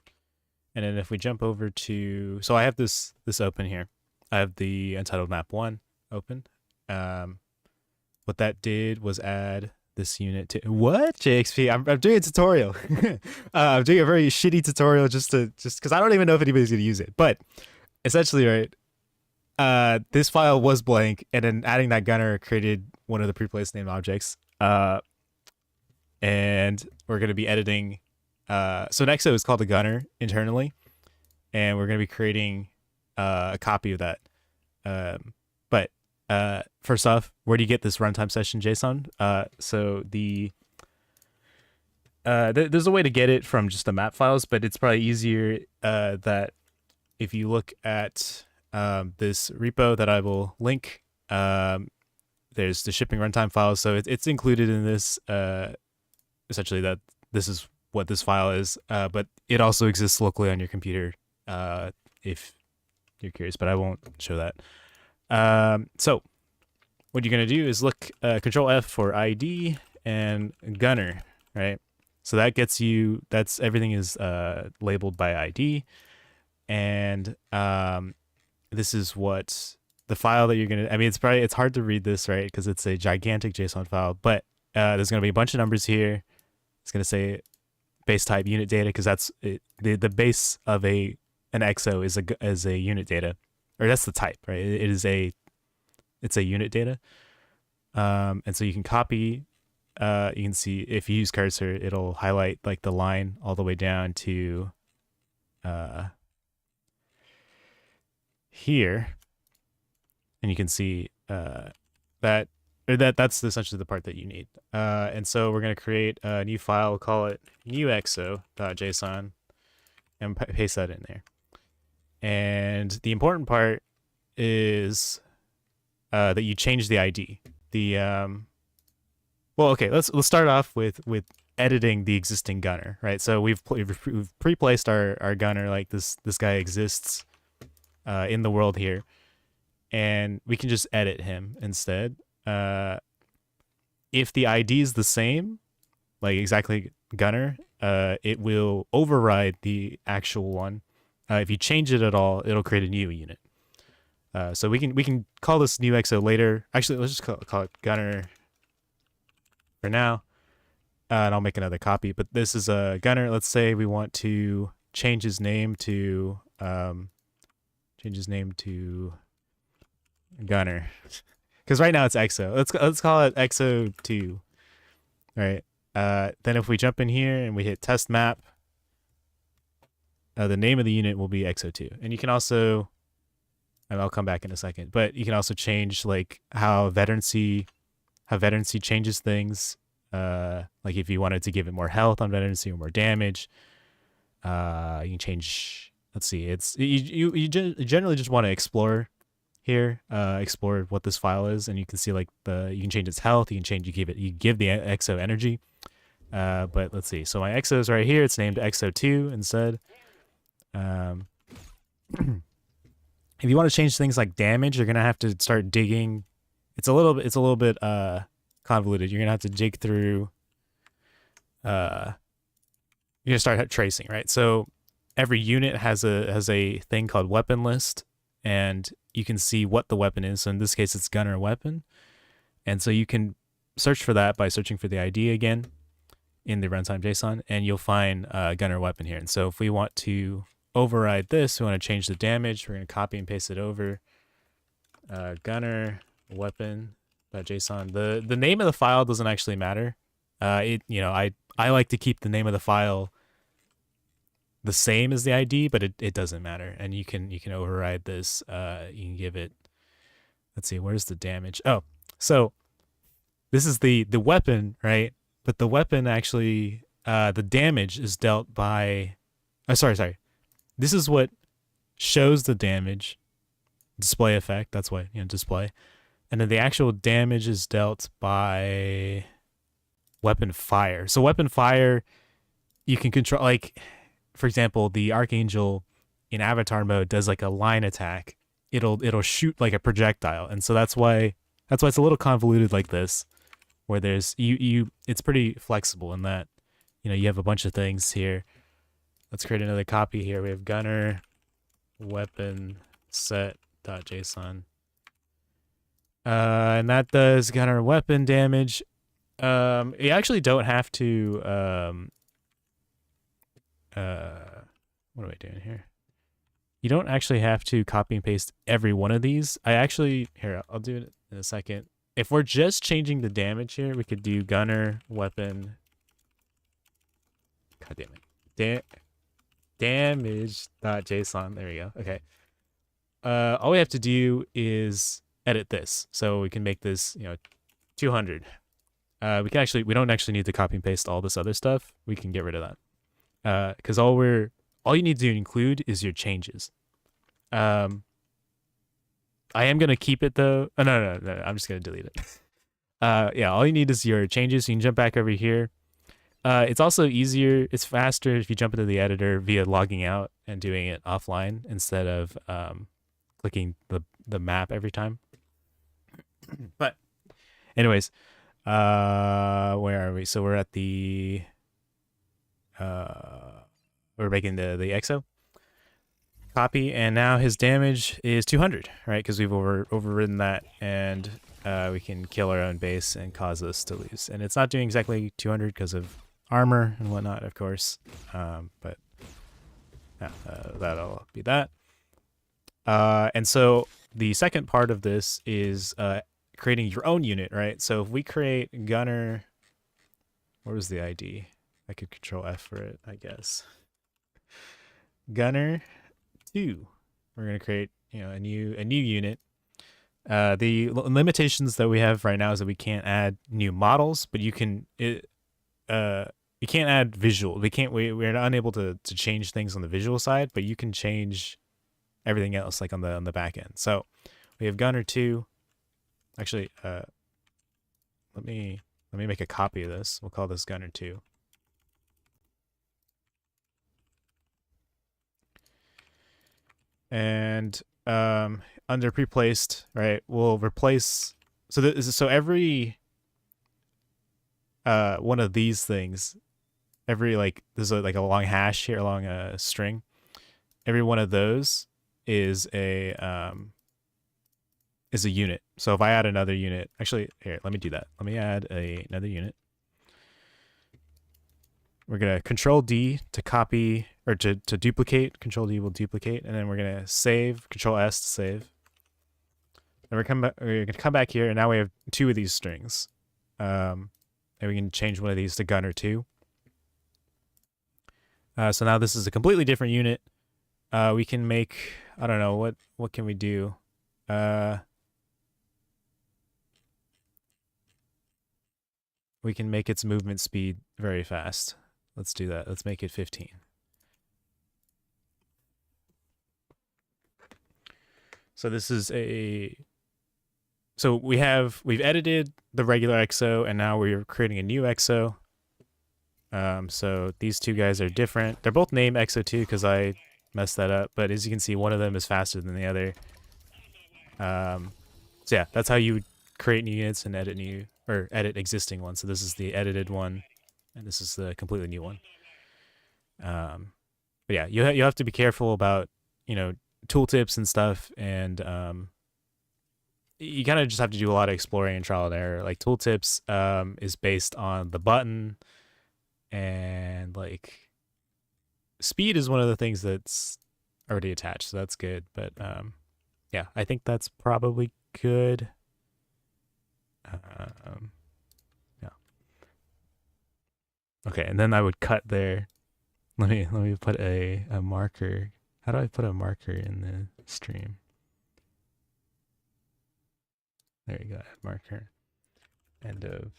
And then if we jump over to, so I have this open here. I have the Untitled Map 1 open. What that did was add this unit to what JXP. I'm doing a tutorial. I'm doing a very shitty tutorial just because I don't even know if anybody's gonna use it. But essentially, right. This file was blank, and then adding that gunner created one of the pre-placed named objects. And we're gonna be editing. So an EXO is called a gunner internally, and we're gonna be creating a copy of that. But first off, where do you get this runtime session JSON? So there's a way to get it from just the map files, but it's probably easier that if you look at this repo that I will link, there's the shipping runtime files. So it's included in this. Essentially, that this is what this file is, but it also exists locally on your computer if you're curious, but I won't show that. So what you're going to do is look Control F for ID and gunner, right? So that gets you, that's everything is labeled by ID. And this is what the file that you're going to, I mean, it's hard to read this, right? Because it's a gigantic JSON file, but there's going to be a bunch of numbers here. It's going to say base type unit data, because that's it, the base of an EXO is a unit data, or that's the type, right? It's a unit data. And so you can copy, you can see if you use cursor, it'll highlight like the line all the way down to here, and you can see that's essentially the part that you need. And so we're going to create a new file. We'll call it newexo.json and paste that in there. And the important part is that you change the ID. Well, okay, let's start off with editing the existing gunner, right? So we've pre-placed our gunner, like this guy exists in the world here, and we can just edit him instead. If the ID is the same, like exactly gunner, it will override the actual one. If you change it at all, it'll create a new unit. So we can call this new EXO later. Actually, let's just call it gunner for now, and I'll make another copy. But this is a gunner. Let's say we want to change his name to gunner. Because right now it's EXO. Let's call it EXO2. All right. Then if we jump in here and we hit test map, the name of the unit will be XO2. And you can also, and I'll come back in a second, but you can also change like how veterancy changes things. Like if you wanted to give it more health on veterancy or more damage, you can change. Let's see. It's you generally just want to explore here, explore what this file is, and you can see like you can change its health. You give the XO energy. But let's see. So my XO is right here. It's named XO2 instead. If you want to change things like damage, you're gonna have to start digging. It's a little bit convoluted. You're gonna have to dig through. You're gonna start tracing, right? So every unit has a thing called weapon list, and you can see what the weapon is. So in this case, it's gunner weapon, and so you can search for that by searching for the ID again in the runtime JSON, and you'll find gunner weapon here. And so if we want to override this, we want to change the damage. We're going to copy and paste it over. Gunner weapon.json. The name of the file doesn't actually matter. I like to keep the name of the file the same as the ID, but it doesn't matter. And you can override this. You can give it. Let's see. Where's the damage? Oh, so this is the weapon, right? But the weapon actually, the damage is dealt by. Oh, sorry. This is what shows the damage. Display effect. That's why, display. And then the actual damage is dealt by weapon fire. So weapon fire, you can control, like, for example, the Archangel in Avatar mode does like a line attack. It'll shoot like a projectile, and so that's why it's a little convoluted like this, where there's it's pretty flexible in that, you have a bunch of things here. Let's create another copy here. We have gunner weapon set.json. And that does gunner weapon damage. You actually don't have to what am I doing here? You don't actually have to copy and paste every one of these. I'll do it in a second. If we're just changing the damage here, we could do gunner weapon. God damn it. Damage.json. There we go. Okay. All we have to do is edit this. So we can make this, 200. We don't actually need to copy and paste all this other stuff. We can get rid of that. Because all you need to include is your changes. I am gonna keep it though. Oh, no. I'm just gonna delete it. Yeah, all you need is your changes. You can jump back over here. It's also easier. It's faster if you jump into the editor via logging out and doing it offline instead of clicking the map every time. But, anyways, where are we? So we're at the. We're making the XO copy, and now his damage is 200, right? Because we've overridden that, and we can kill our own base and cause us to lose. And it's not doing exactly 200 because of armor and whatnot, of course. But yeah, that'll be that. And so the second part of this is creating your own unit, right? So if we create gunner, what was the ID? I could control F for it, I guess. Gunner 2. We're gonna create, a new unit. The limitations that we have right now is that we can't add new models, but you can't add visual. We're unable to change things on the visual side, but you can change everything else like on the back end. So we have gunner 2. Actually, let me make a copy of this. We'll call this gunner 2. And under pre-placed, right, we'll replace. So every one of these things, there's a long hash here along a string. Every one of those is a unit. So if I add another unit, actually, here, let me do that. Let me add another unit. We're gonna Control D to copy or to duplicate. Control D will duplicate, and then we're gonna save. Control S to save. Then we're gonna come back here, and now we have 2 of these strings. And we can change one of these to gunner 2. So now this is a completely different unit. We can make, I don't know, what can we do? We can make its movement speed very fast. Let's do that. Let's make it 15. So this is so we've edited the regular EXO and now we're creating a new EXO. So these two guys are different. They're both named EXO2 because I messed that up, but as you can see, one of them is faster than the other. So yeah, that's how you would create new units and edit existing ones. So this is the edited one, and this is the completely new one. But yeah, you have to be careful about, you know, tooltips and stuff, and you kind of just have to do a lot of exploring and trial and error. Like tooltips is based on the button, and like speed is one of the things that's already attached, so that's good. But yeah, I think that's probably good. Yeah. Okay, and then I would cut there. Let me put a marker. How do I put a marker in the stream? There you go, marker. End of.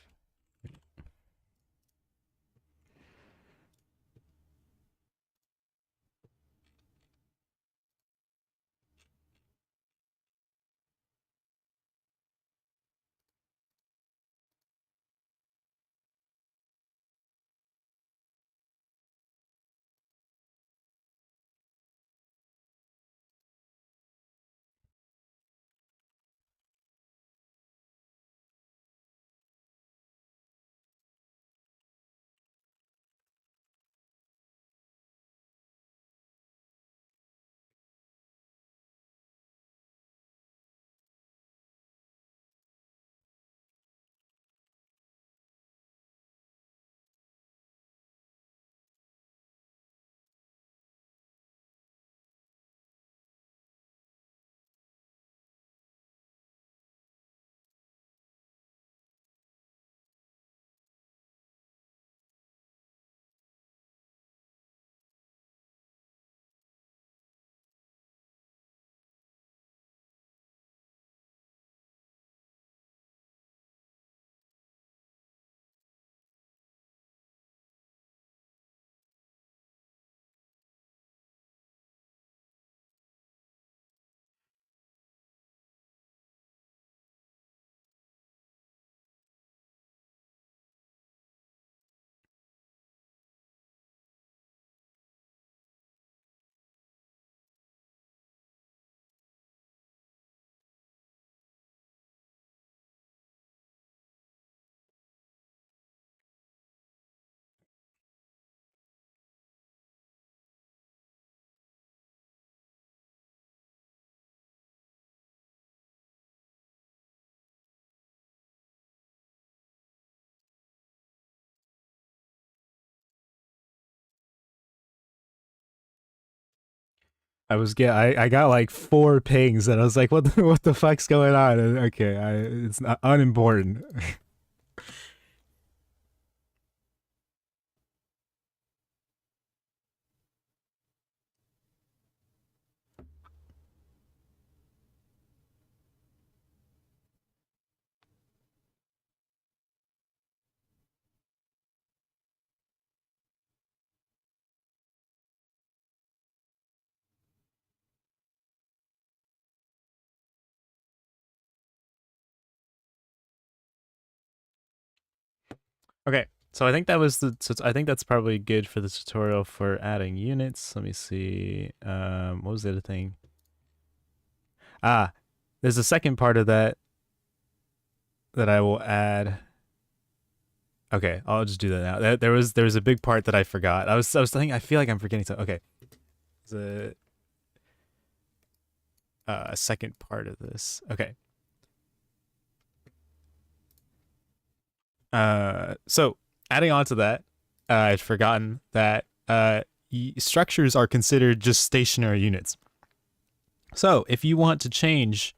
I got like 4 pings and I was like, what the fuck's going on? And okay, it's not unimportant. Okay, so I think I think that's probably good for the tutorial for adding units. Let me see. What was the other thing? Ah, there's a second part of that I will add. Okay, I'll just do that now. There was a big part that I forgot. I was thinking, I feel like I'm forgetting something. Okay, there's a second part of this. Okay. So adding on to that, I'd forgotten that structures are considered just stationary units. So if you want to change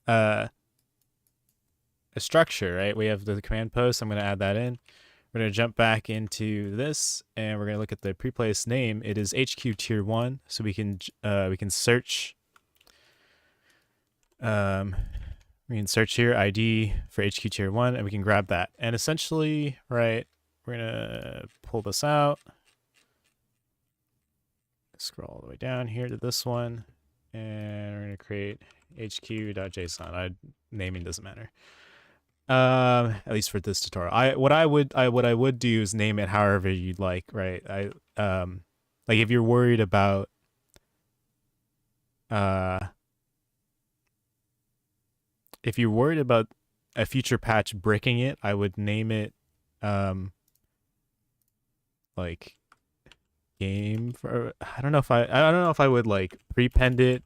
a structure, right? We have the command post. I'm going to add that in. We're going to jump back into this, and we're going to look at the pre-placed name. It is HQ Tier 1, so we can search. We can search here ID for HQ Tier 1, and we can grab that. And essentially, right, we're going to pull this out. Scroll all the way down here to this one, and we're going to create hq.json. Naming doesn't matter. At least for this tutorial. What I would do is name it however you'd like, right? Like if you're worried about a future patch bricking it, I would name it like game for, I don't know if I would like prepend it.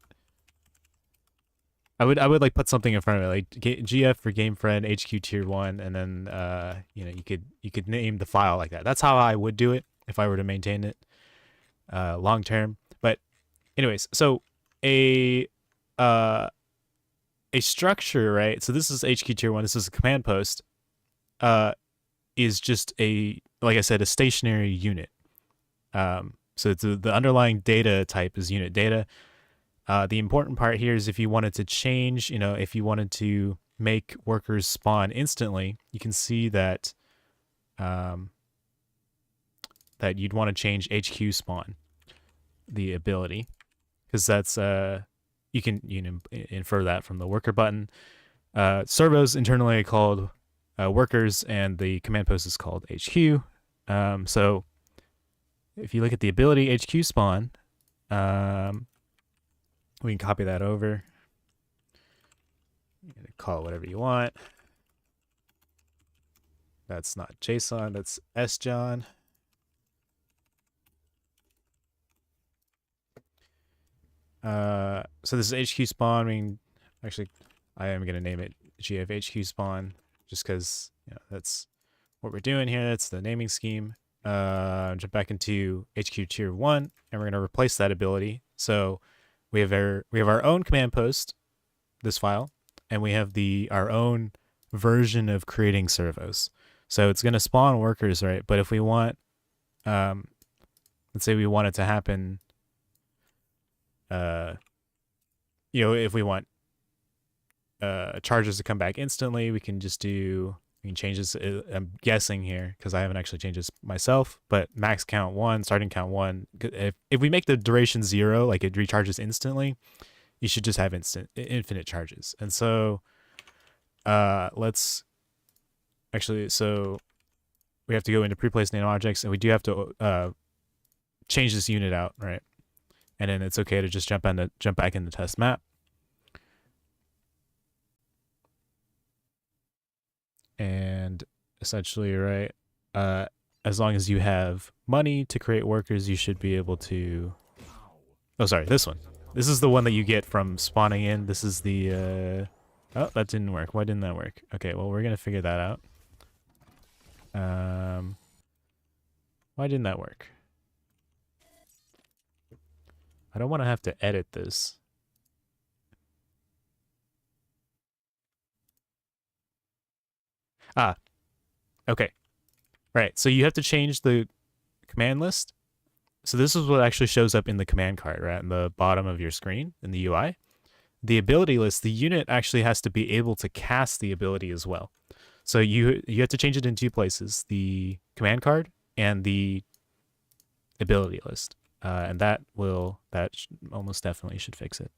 I would like put something in front of it, like GF for game friend HQ Tier 1, and then you know, you could name the file like that. That's how I would do it if I were to maintain it long term. But anyways, so a structure, right? So this is HQ Tier 1. This is a command post. Is just a, like I said, a stationary unit. So it's the underlying data type is unit data. The important part here is if you wanted to change, you know, if you wanted to make workers spawn instantly, you can see that that you'd want to change HQ spawn, the ability, because that's you can infer that from the worker button. Servos internally are called workers, and the command post is called HQ. So if you look at the ability HQ spawn, we can copy that over. Call it whatever you want. That's not JSON, that's SJON. So this is HQ spawn. Actually, I am going to name it GF HQ spawn just because, you know, that's what we're doing here. That's the naming scheme. Jump back into HQ Tier 1, and we're going to replace that ability. So we have our own command post, this file, and we have our own version of creating servos. So it's going to spawn workers, right? But if we want, let's say we want it to happen, you know, if we want charges to come back instantly, we can change this. I'm guessing here because I haven't actually changed this myself, but max count 1, starting count 1. If we make the duration 0, like it recharges instantly, you should just have infinite charges. And so let's actually, so we have to go into pre-placed name objects, and we do have to change this unit out, right? And then it's okay to just jump back into test map. And essentially, right, as long as you have money to create workers, you should be able to... Oh, sorry, this one. This is the one that you get from spawning in. This is the... Oh, that didn't work. Why didn't that work? Okay, well, we're going to figure that out. Why didn't that work? I don't want to have to edit this. Ah, okay. Right, so you have to change the command list. So this is what actually shows up in the command card, right, in the bottom of your screen in the UI. The ability list, the unit actually has to be able to cast the ability as well. So you have to change it in 2 places, the command card and the ability list. And that almost definitely should fix it.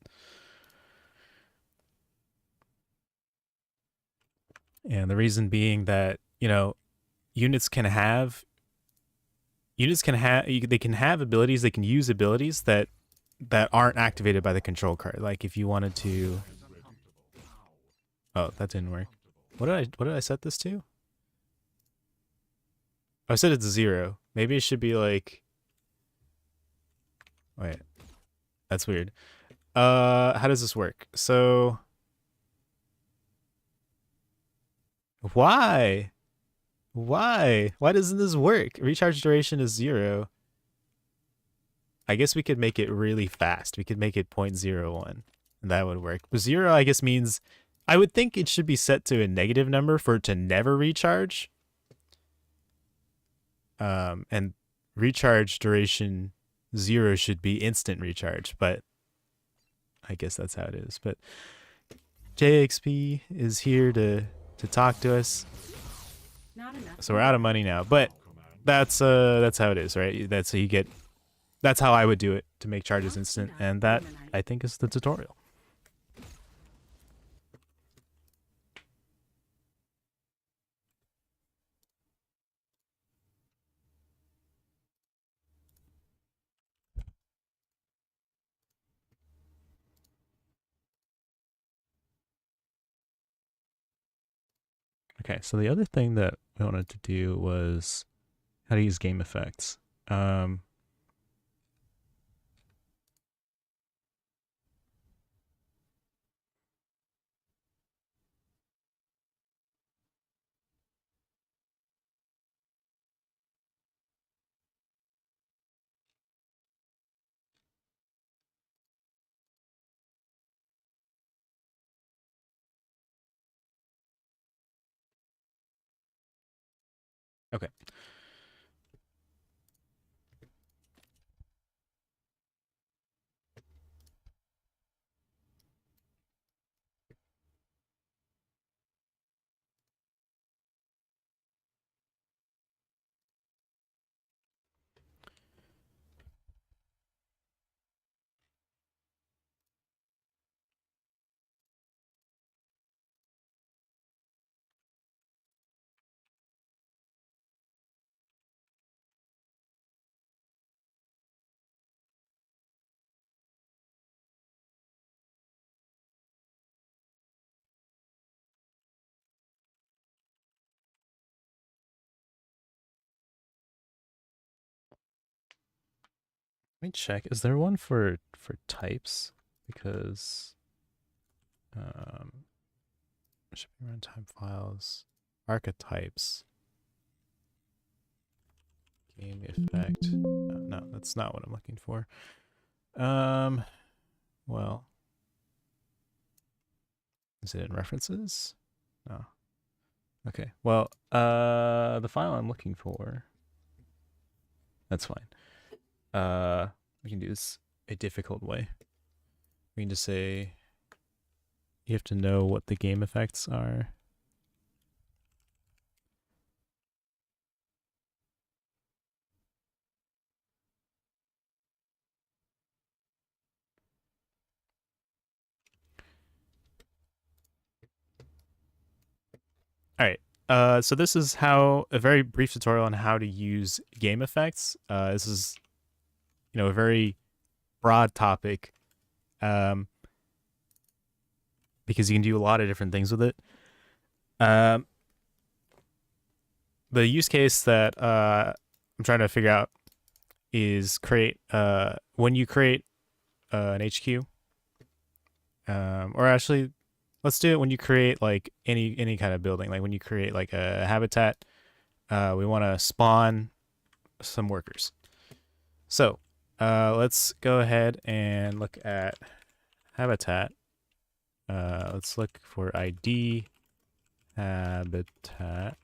And the reason being that, you know, they can have abilities, they can use abilities that aren't activated by the control card. Like if you wanted to... Oh, that didn't work. What did I set this to? Oh, I said it's 0. Maybe it should be like... Wait. That's weird. How does this work? So... Why? Why doesn't this work? Recharge duration is 0. I guess we could make it really fast. We could make it 0.01, and that would work. But 0, I guess, means... I would think it should be set to a negative number for it to never recharge. And recharge duration 0 should be instant recharge, but I guess that's how it is. But JXP is here to talk to us. Not enough. So we're out of money now, but that's how it is, right? That's how you get. That's how I would do it to make charges instant, and that I think is the tutorial. Okay, so the other thing that we wanted to do was how to use game effects. Okay. Let me check. Is there one for types? Because shipping runtime files, archetypes, game effect. No, that's not what I'm looking for. Well, is it in references? No. Okay. Well, the file I'm looking for. That's fine. We can do this a difficult way. We can just say you have to know what the game effects are. All right. So this is how a very brief tutorial on how to use game effects. This is, a very broad topic, because you can do a lot of different things with it. The use case that I'm trying to figure out is create when you create an HQ, or actually, let's do it when you create like any kind of building. Like when you create like a habitat, we want to spawn some workers. So let's go ahead and look at habitat. Let's look for ID habitat.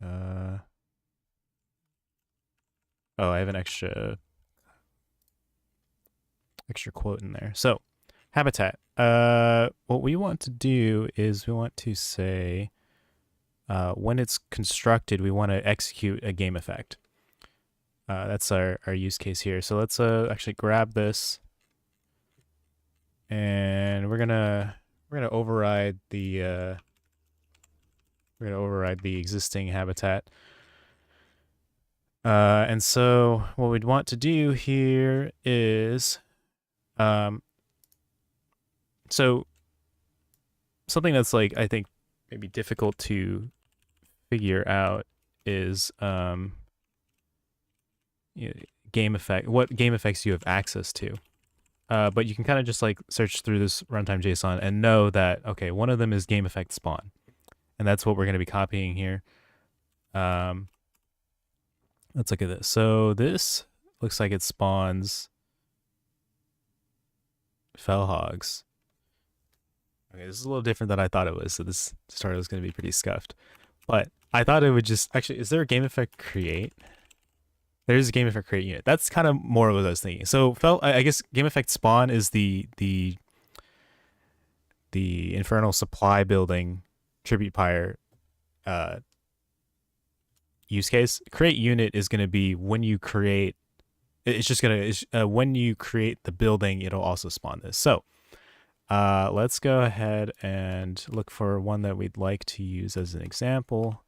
Oh, I have an extra quote in there. So habitat. What we want to do is we want to say when it's constructed, we want to execute a game effect. That's our use case here. So let's actually grab this, and we're gonna override the existing habitat. And so what we'd want to do here is, so something that's like, I think maybe difficult to figure out is, game effect, what game effects you have access to. But you can kind of just like search through this runtime JSON and know that, okay, one of them is game effect spawn. And that's what we're going to be copying here. Let's look at this. So this looks like it spawns fell hogs. Okay, this is a little different than I thought it was, so this tutorial is going to be pretty scuffed. But I thought it would just... Actually, is there a game effect create? There's a game effect create unit. That's kind of more what I was thinking. So, I guess game effect spawn is the infernal supply building tribute pyre use case. Create unit is going to be when you create... It's just going to... when you create the building, it'll also spawn this. So... let's go ahead and look for one that we'd like to use as an example.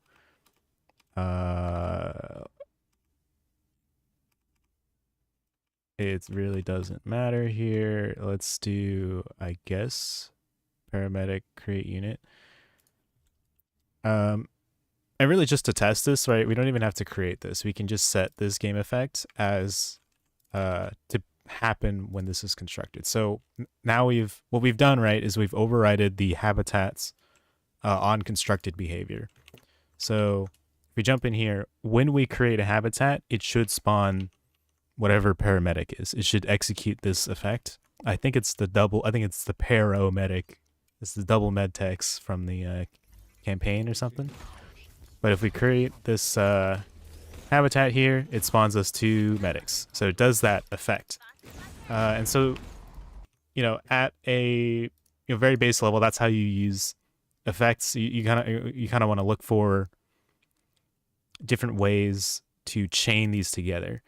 It really doesn't matter here. Let's do, I guess, paramedic create unit. And really just to test this, right? We don't even have to create this. We can just set this game effect as to happen when this is constructed. So now what we've done, right, is we've overridden the habitats on constructed behavior. So if we jump in here, when we create a habitat, it should spawn whatever paramedic is. It should execute this effect. I think it's the paramedic. It's the double med text from the campaign or something. But if we create this habitat here, it spawns us 2 medics. So it does that effect. And so, at a very base level, that's how you use effects. You kind of want to look for different ways to chain these together.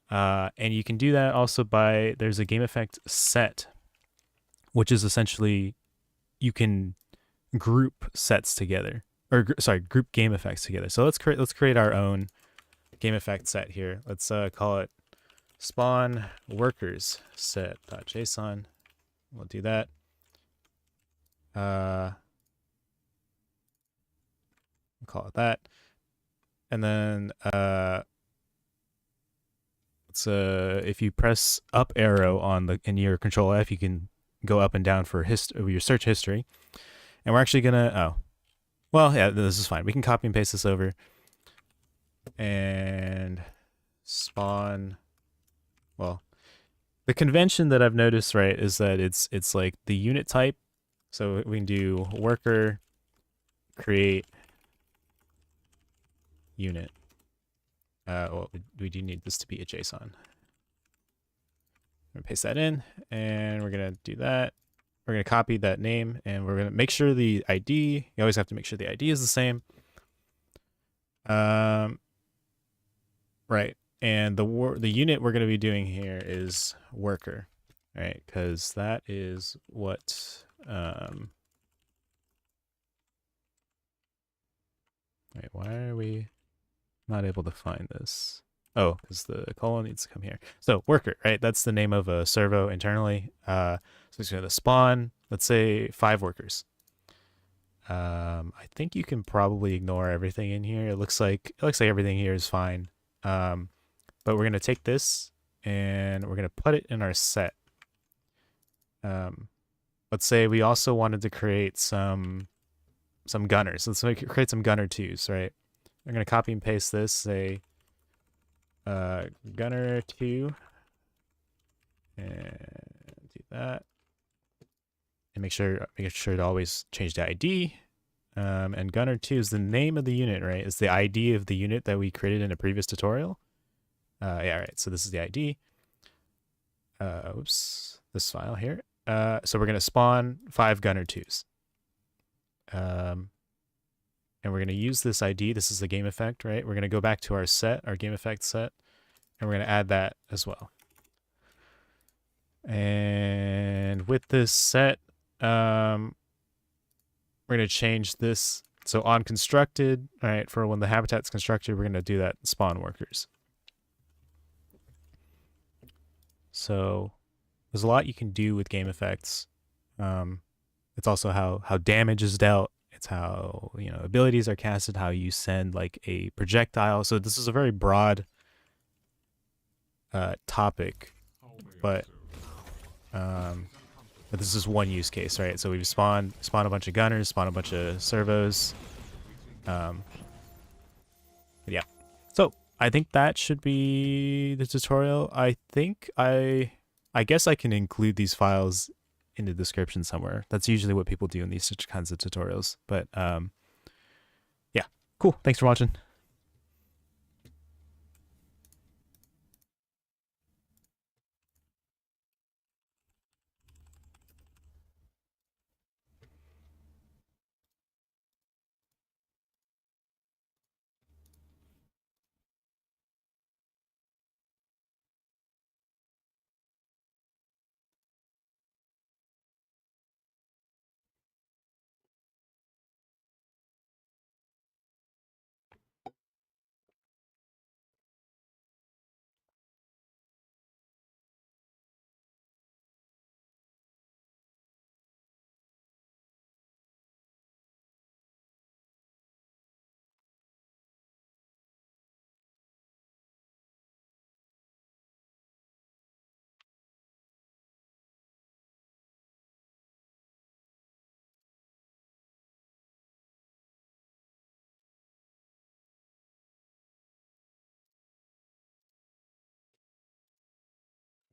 And you can do that also by, there's a game effect set, which is essentially you can group sets together, or group game effects together. So let's create our own game effect set here. Let's call it spawn workers set.json. We'll do that. We'll call it that. And then if you press up arrow in your control F, you can go up and down for your search history. And we're actually gonna this is fine. We can copy and paste this over and spawn. Well, the convention that I've noticed, right, is that it's like the unit type. So we can do worker create unit. We do need this to be a JSON. I'm gonna paste that in, and we're gonna do that. We're gonna copy that name, and we're gonna make sure the ID. You always have to make sure the ID is the same. Right, and the unit we're gonna be doing here is worker, right? Because that is what. Wait, why are we not able to find this? Oh, because the colon needs to come here. So worker, right? That's the name of a servo internally. So it's going to spawn, let's say 5 workers. I think you can probably ignore everything in here. It looks like everything here is fine. But we're going to take this and we're going to put it in our set. Let's say we also wanted to create some gunners. Let's create some gunner 2s, right? I'm going to copy and paste this, say gunner 2, and do that. And make sure to always change the ID. And gunner 2 is the name of the unit, right? It's the ID of the unit that we created in a previous tutorial. Yeah, right. So this is the ID. Oops, this file here. So we're going to spawn 5 gunner 2s. And we're going to use this ID. This is the game effect, right? We're going to go back to our set, our game effect set, and we're going to add that as well. And with this set, we're going to change this. So on constructed, all right, for when the habitat's constructed, we're going to do that spawn workers. So there's a lot you can do with game effects. It's also how damage is dealt. It's how, abilities are casted, how you send like a projectile. So this is a very broad topic, but this is one use case, right? So we've spawned a bunch of gunners, spawn a bunch of servos. Yeah. So I think that should be the tutorial. I think I guess I can include these files in the description somewhere. That's usually what people do in these such kinds of tutorials. But yeah, cool. Thanks for watching.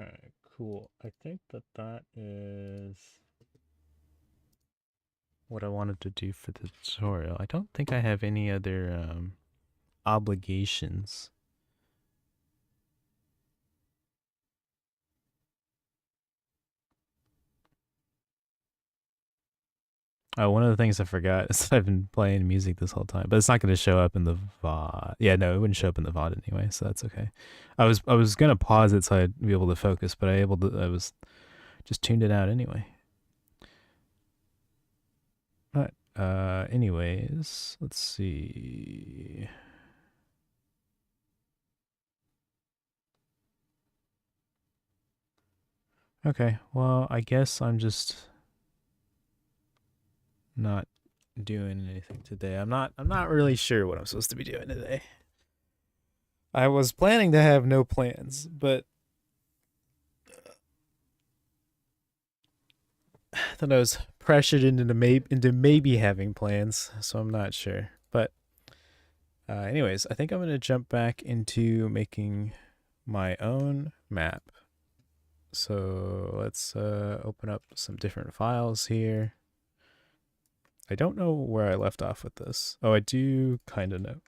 All right, cool. I think that is what I wanted to do for the tutorial. I don't think I have any other obligations. Oh, one of the things I forgot is that I've been playing music this whole time, but it's not going to show up in the VOD. Yeah, no, it wouldn't show up in the VOD anyway, so that's okay. I was gonna pause it so I'd be able to focus, but I was just tuned it out anyway. But anyways, let's see. Okay, well, I guess I'm just not doing anything today. I'm not really sure what I'm supposed to be doing today. I was planning to have no plans, but then I was pressured into maybe having plans, so I'm not sure. But anyways, I think I'm gonna jump back into making my own map. So let's open up some different files here. I don't know where I left off with this. Oh, I do kind of know.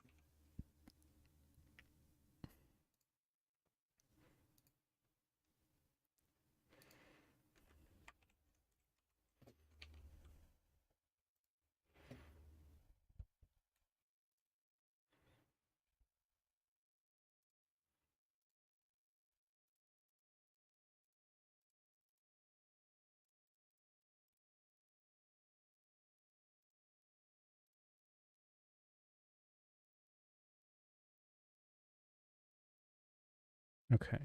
Okay.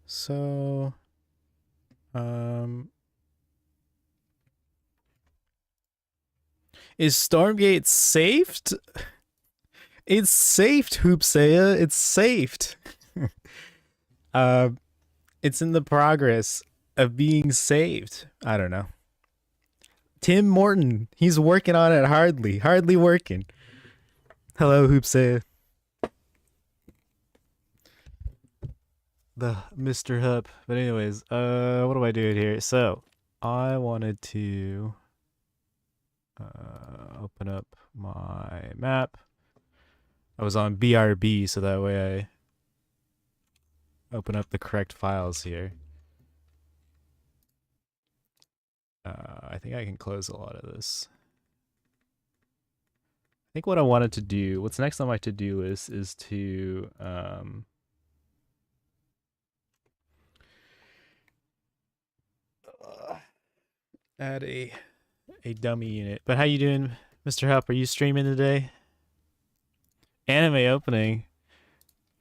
So, is Stormgate saved? It's saved, Hoopsaya. It's saved. uh, it's in the progress of being saved. I don't know. Tim Morton, he's working on it hardly working. Hello, Hoopsaya. The Mr. Hup. But anyways, what am I doing here? So, I wanted to open up my map. I was on BRB, so that way I open up the correct files here. I think I can close a lot of this. I think what I wanted to do, what's next on my to-do list is to add a dummy unit. But how you doing, Mr. Hup? Are you streaming today? Anime opening.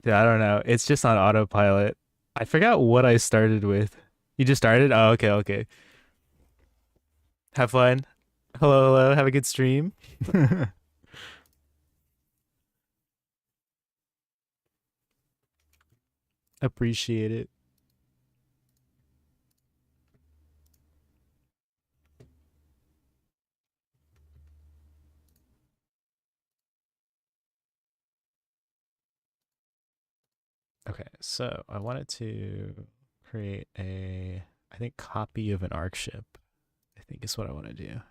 Dude, I don't know. It's just on autopilot. I forgot what I started with. You just started? Oh, okay, okay. Have fun. Hello, hello. Have a good stream. Appreciate it. Okay, so I wanted to create a... I think copy of an arc ship, I think is what I want to do.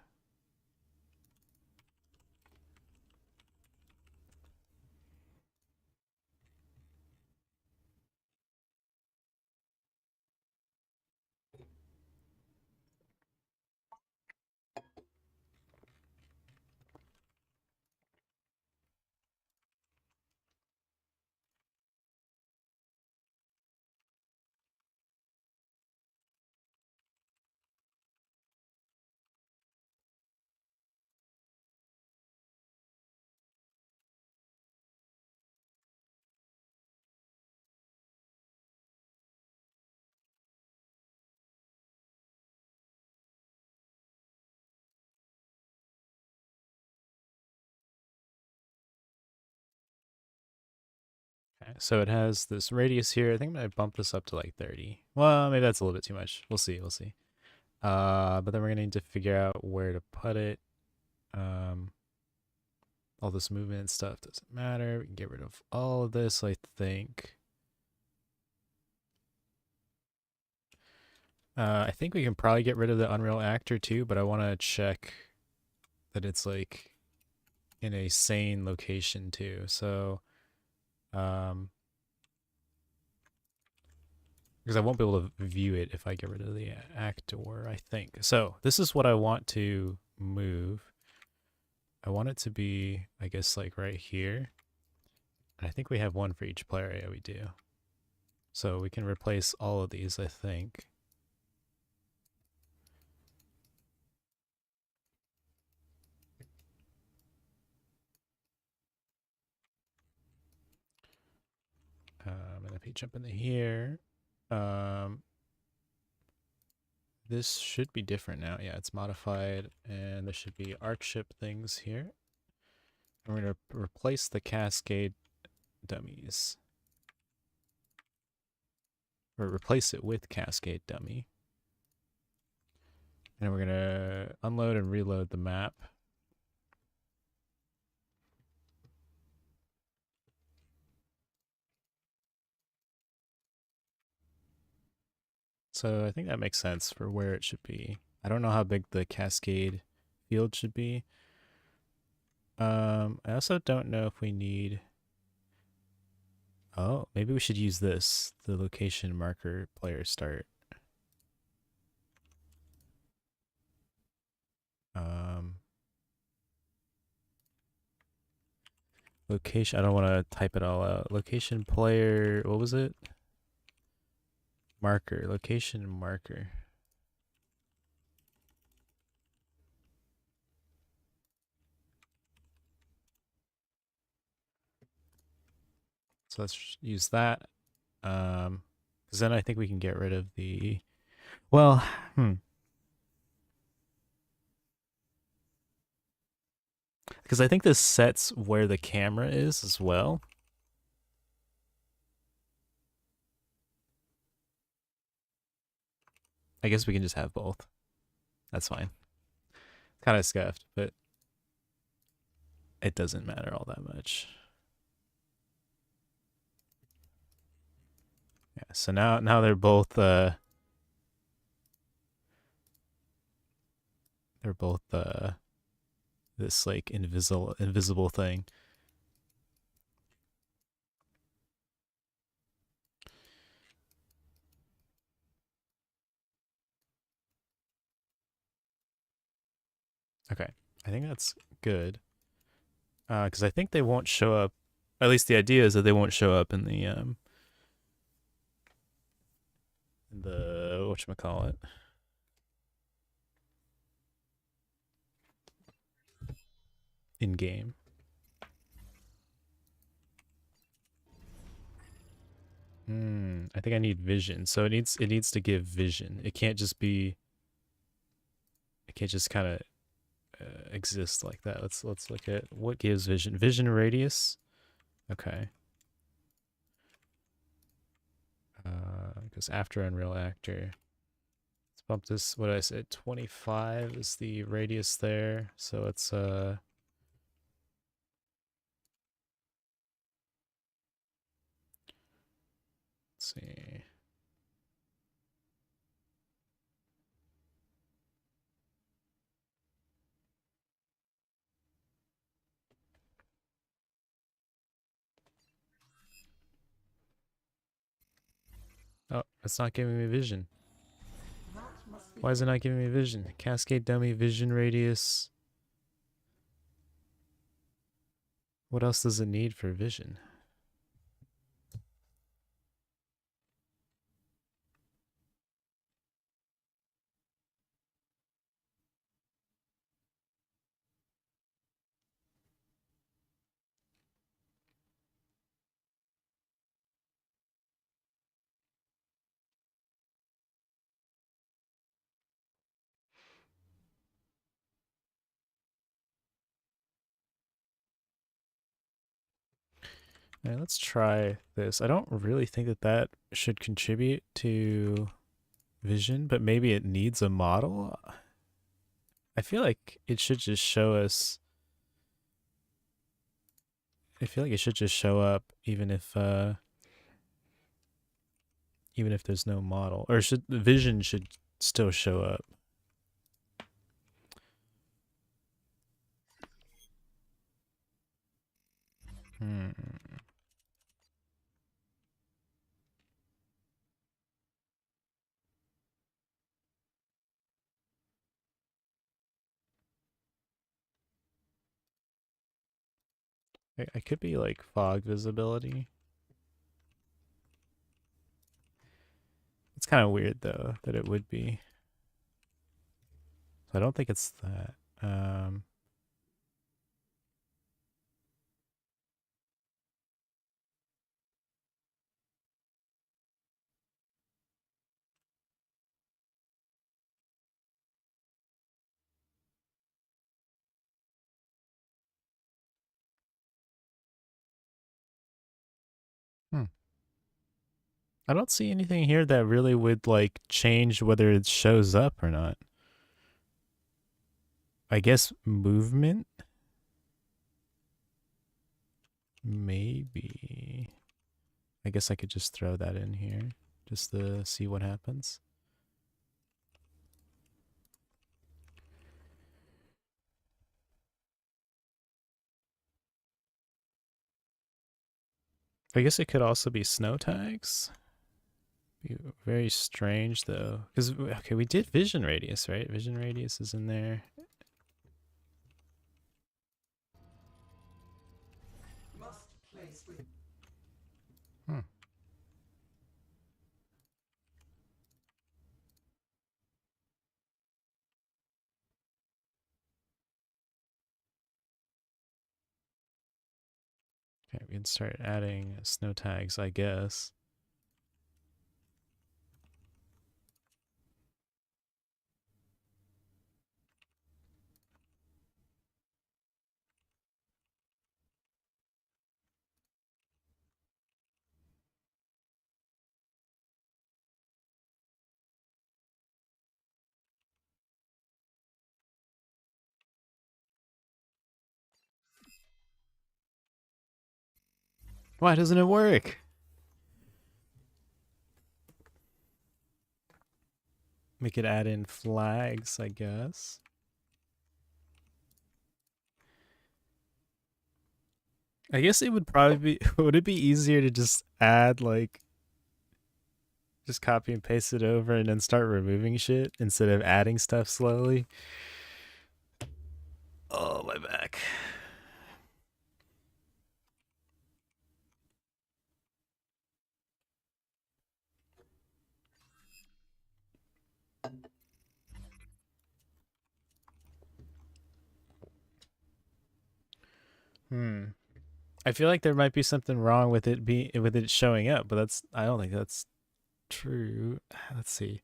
Okay, so it has this radius here. I think I'm gonna bump this up to like 30. Well, maybe that's a little bit too much. We'll see. We'll see. But then we're gonna need to figure out where to put it. All this movement and stuff doesn't matter. We can get rid of all of this, I think. I think we can probably get rid of the Unreal Actor too, but I want to check that it's like in a sane location too. So, because I won't be able to view it if I get rid of the actor, I think. So this is what I want to move. I want it to be, I guess, like right here. And I think we have one for each player area we do. So we can replace all of these, I think. And if you jump into here, this should be different now. Yeah, it's modified, and there should be arc ship things here. And we're going to replace the cascade dummies. Or replace it with cascade dummy. And we're going to unload and reload the map. So I think that makes sense for where it should be. I don't know how big the cascade field should be. I also don't know if we need... Oh, maybe we should use this, the location marker player start. Location, I don't want to type it all out. Location player, what was it? Marker, location marker. So let's use that. Because then I think we can get rid of the... Well, Because I think this sets where the camera is as well. I guess we can just have both. That's fine. Kind of scuffed, but it doesn't matter all that much. Yeah, so now they're both this like invisible thing. Okay, I think that's good. Because I think they won't show up. At least the idea is that they won't show up in the whatchamacallit. In game. I think I need vision. So it needs to give vision. It can't just kind of exist like that. Let's look at what gives vision. Vision radius. Okay. Because after Unreal Actor, let's bump this. What did I say? 25 is the radius there. So it's let's see. Oh, it's not giving me vision. That must be Why is it not giving me vision? Cascade dummy, vision radius. What else does it need for vision? Alright, let's try this. I don't really think that that should contribute to vision, but maybe it needs a model. I feel like it should just show us. I feel like it should just show up even if there's no model, or should the vision should still show up. Hmm. I could be like fog visibility. It's kind of weird though that it would be. I don't think it's that. Hmm. I don't see anything here that really would like change whether it shows up or not. I guess movement? Maybe. I guess I could just throw that in here just to see what happens. I guess it could also be snow tags. Be very strange though. Because, okay, we did vision radius, right? Vision radius is in there. must place with Hmm. Okay, we can start adding snow tags, I guess. Why doesn't it work? We could add in flags, I guess. I guess it would probably be, would it be easier to just add like, just copy and paste it over and then start removing shit instead of adding stuff slowly? Oh, my back. Hmm. I feel like there might be something wrong with it showing up, but I don't think that's true. Let's see.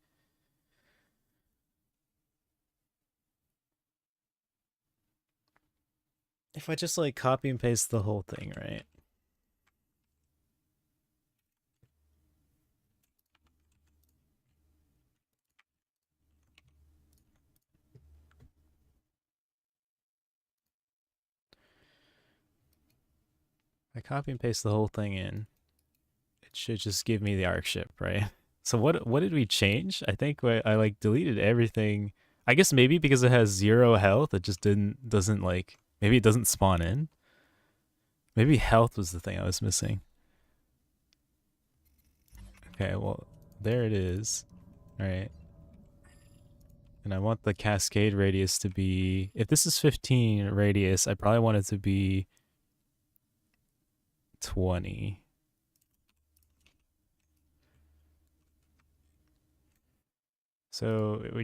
If I just like copy and paste the whole thing, right? I copy and paste the whole thing in. It should just give me the arc ship, right? So what did we change? I think I like deleted everything. I guess maybe because it has 0 health, it just doesn't like, maybe it doesn't spawn in. Maybe health was the thing I was missing. Okay, well, there it is. All right. And I want the cascade radius to be, if this is 15 radius, I probably want it to be 20. So we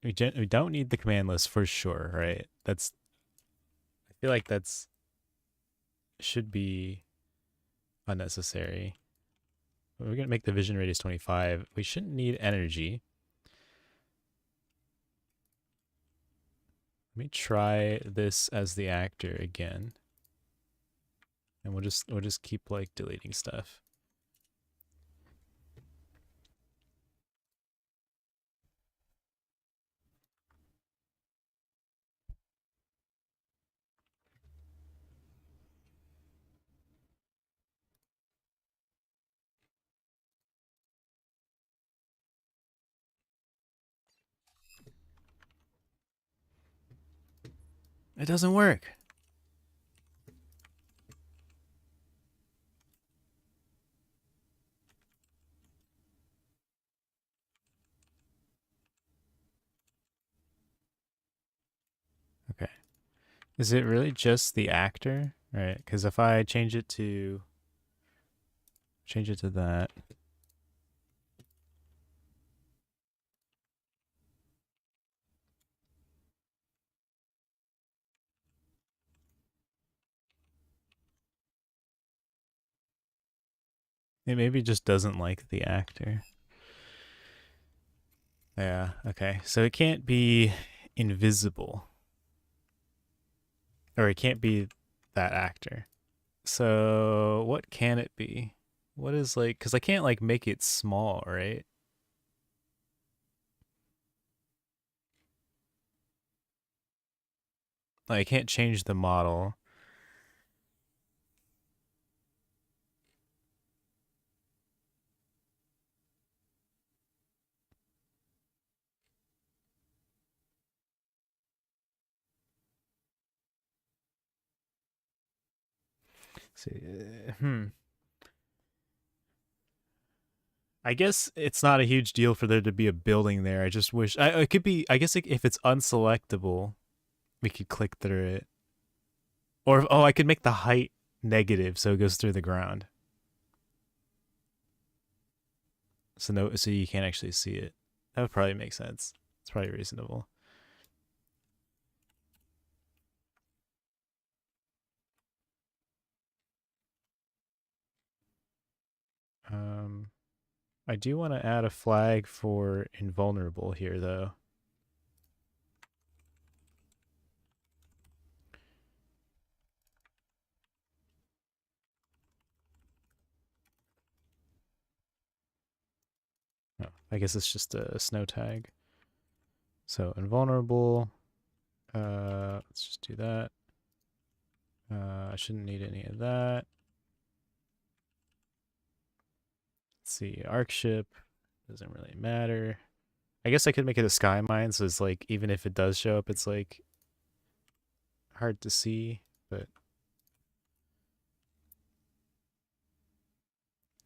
we don't need the command list for sure, right? That's, I feel like that's should be unnecessary. We're gonna make the vision radius 25. We shouldn't need energy. Let me try this as the actor again. And we'll just keep like deleting stuff. It doesn't work. Okay. Is it really just the actor? Right, because if I change it to that. It maybe just doesn't like the actor. Yeah, okay. So it can't be invisible. Or it can't be that actor. So what can it be? What is like, because I can't like make it small, right? Like I can't change the model. See, I guess it's not a huge deal for there to be a building there. I just wish it could be. I guess if it's unselectable, we could click through it. Or oh, I could make the height negative so it goes through the ground. So no, so you can't actually see it. That would probably make sense. It's probably reasonable. I do want to add a flag for invulnerable here, though. Oh, I guess it's just a snow tag. So invulnerable. Let's just do that. I shouldn't need any of that. Let's see, arc ship doesn't really matter. I guess I could make it a sky mine, so it's like even if it does show up, it's like hard to see. But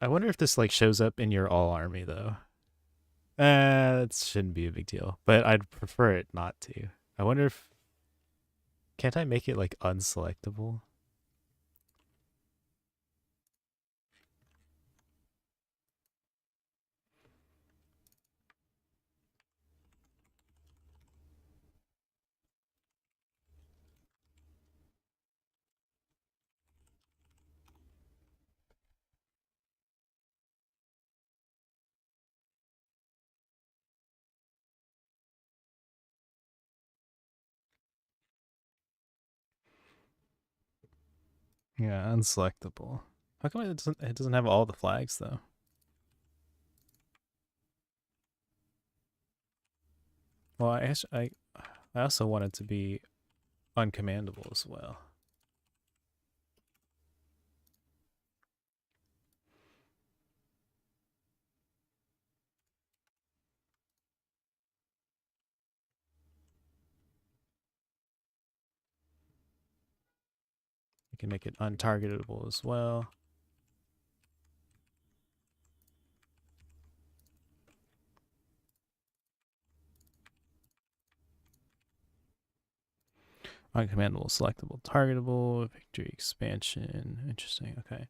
I wonder if this like shows up in your all army though. It shouldn't be a big deal, but I'd prefer it not to. I wonder if can't I make it like unselectable? Yeah, unselectable. How come it doesn't have all the flags though? Well, I also want it to be uncommandable as well. I can make it untargetable as well. Uncommandable, selectable, targetable, victory expansion. Interesting. Okay.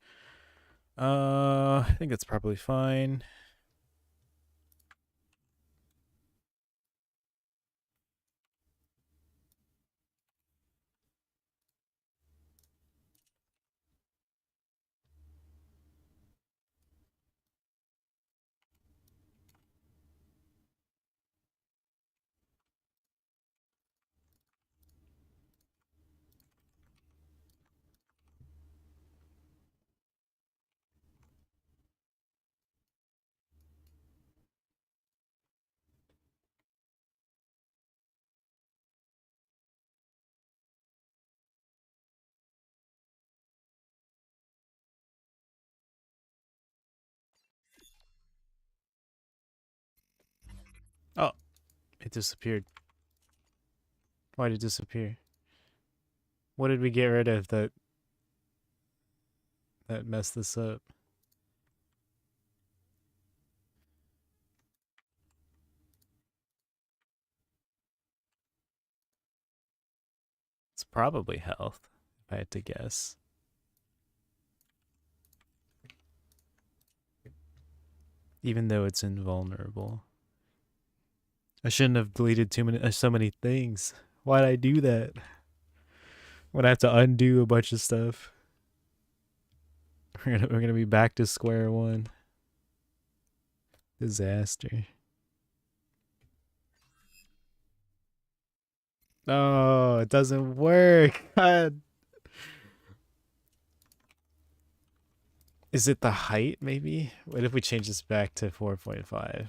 I think that's probably fine. Oh, it disappeared. Why did it disappear? What did we get rid of that messed this up? It's probably health, if I had to guess. Even though it's invulnerable. I shouldn't have deleted so many things. Why'd I do that? I'm gonna have to undo a bunch of stuff. We're gonna be back to square one. Disaster. Oh, it doesn't work. God. Is it the height, maybe? What if we change this back to 4.5?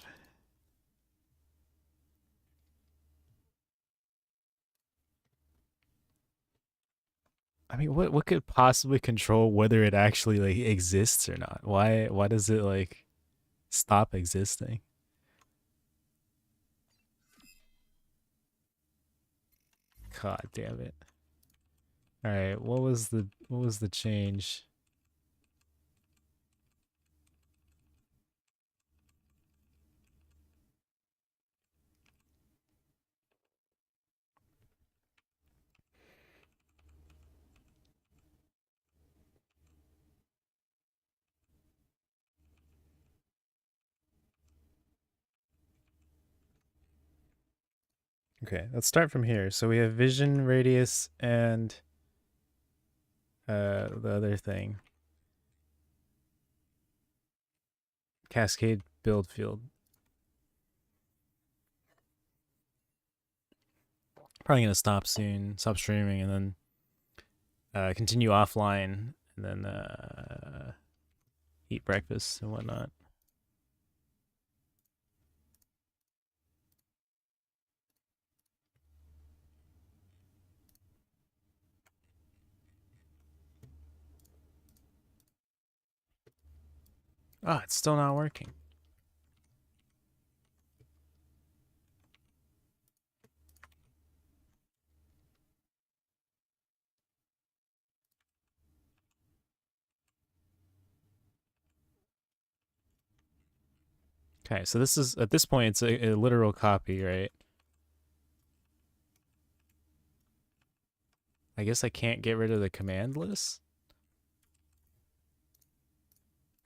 I mean, what could possibly control whether it actually like exists or not? Why does it like stop existing? God damn it. All right, what was the change? Okay, let's start from here. So we have vision, radius, and the other thing. Cascade build field. Probably gonna stop soon, stop streaming, and then continue offline, and then eat breakfast and whatnot. Ah, it's still not working. Okay, so this is, at this point, it's a literal copy, right? I guess I can't get rid of the command list?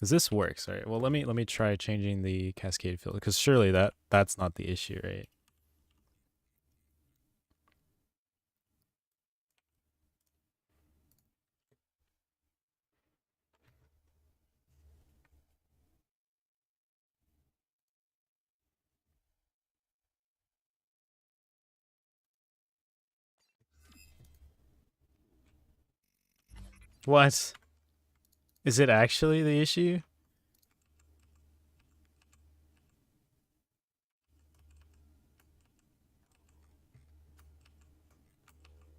Because this works, right? Well, let me try changing the cascade field, because surely that's not the issue, right? What? Is it actually the issue?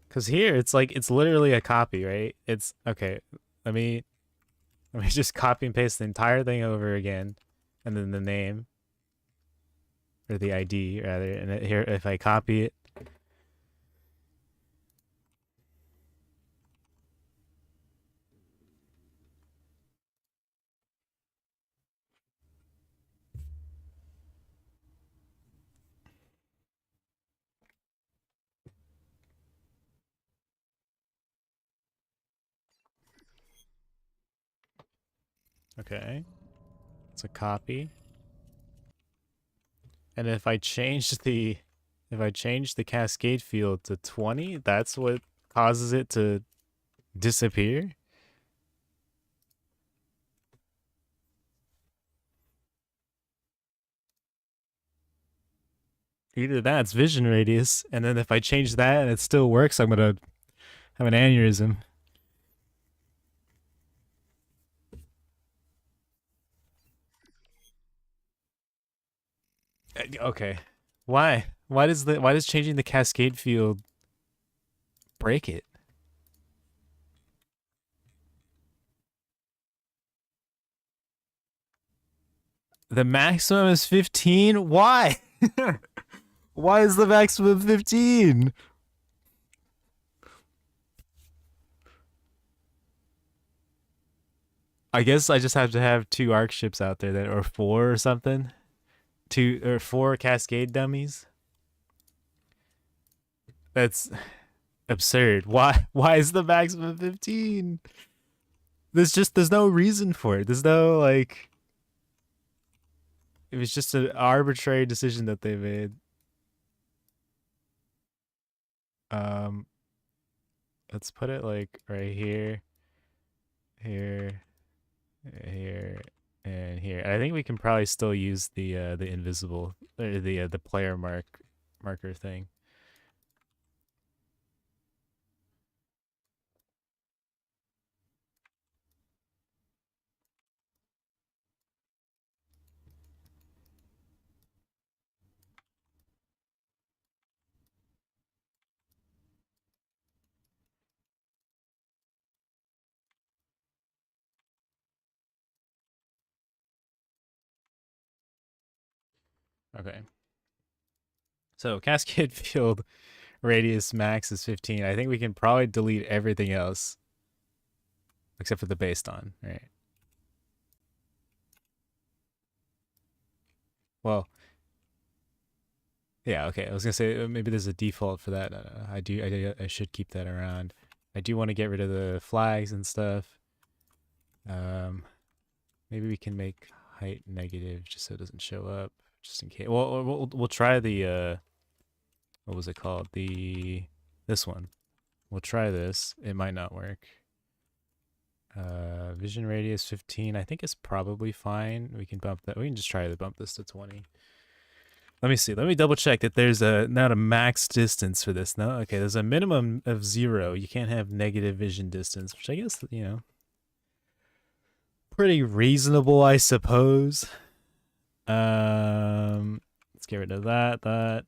Because here, it's like, it's literally a copy, right? It's, okay, let me just copy and paste the entire thing over again, and then the name, or the ID, rather, and here, if I copy it, Okay. It's a copy. And if I change the cascade field to 20, that's what causes it to disappear? Either that's vision radius, and then if I change that and it still works, I'm gonna have an aneurysm. Okay. Why? Why does changing the cascade field break it? The maximum is 15? Why? Why is the maximum 15? I guess I just have to have 2 arc ships out there then, or 4 or something. 2 or 4 cascade dummies. That's absurd. Why is the maximum 15? There's no reason for it. There's no like it was just an arbitrary decision that they made. Let's put it like right here, here, here, and here. And I think we can probably still use the invisible or the player marker thing. Okay. So cascade field radius max is 15. I think we can probably delete everything else except for the based on, right? Well, yeah, okay. I was gonna say maybe there's a default for that. I should keep that around. I do want to get rid of the flags and stuff. Maybe we can make height negative just so it doesn't show up, just in case. Well, we'll try the what was it called? This one. We'll try this. It might not work. Vision radius 15. I think it's probably fine. We can bump that. We can just try to bump this to 20. Let me see. Let me double check that there's not a max distance for this. No? Okay, there's a minimum of 0. You can't have negative vision distance, which I guess, pretty reasonable, I suppose. Let's get rid of that.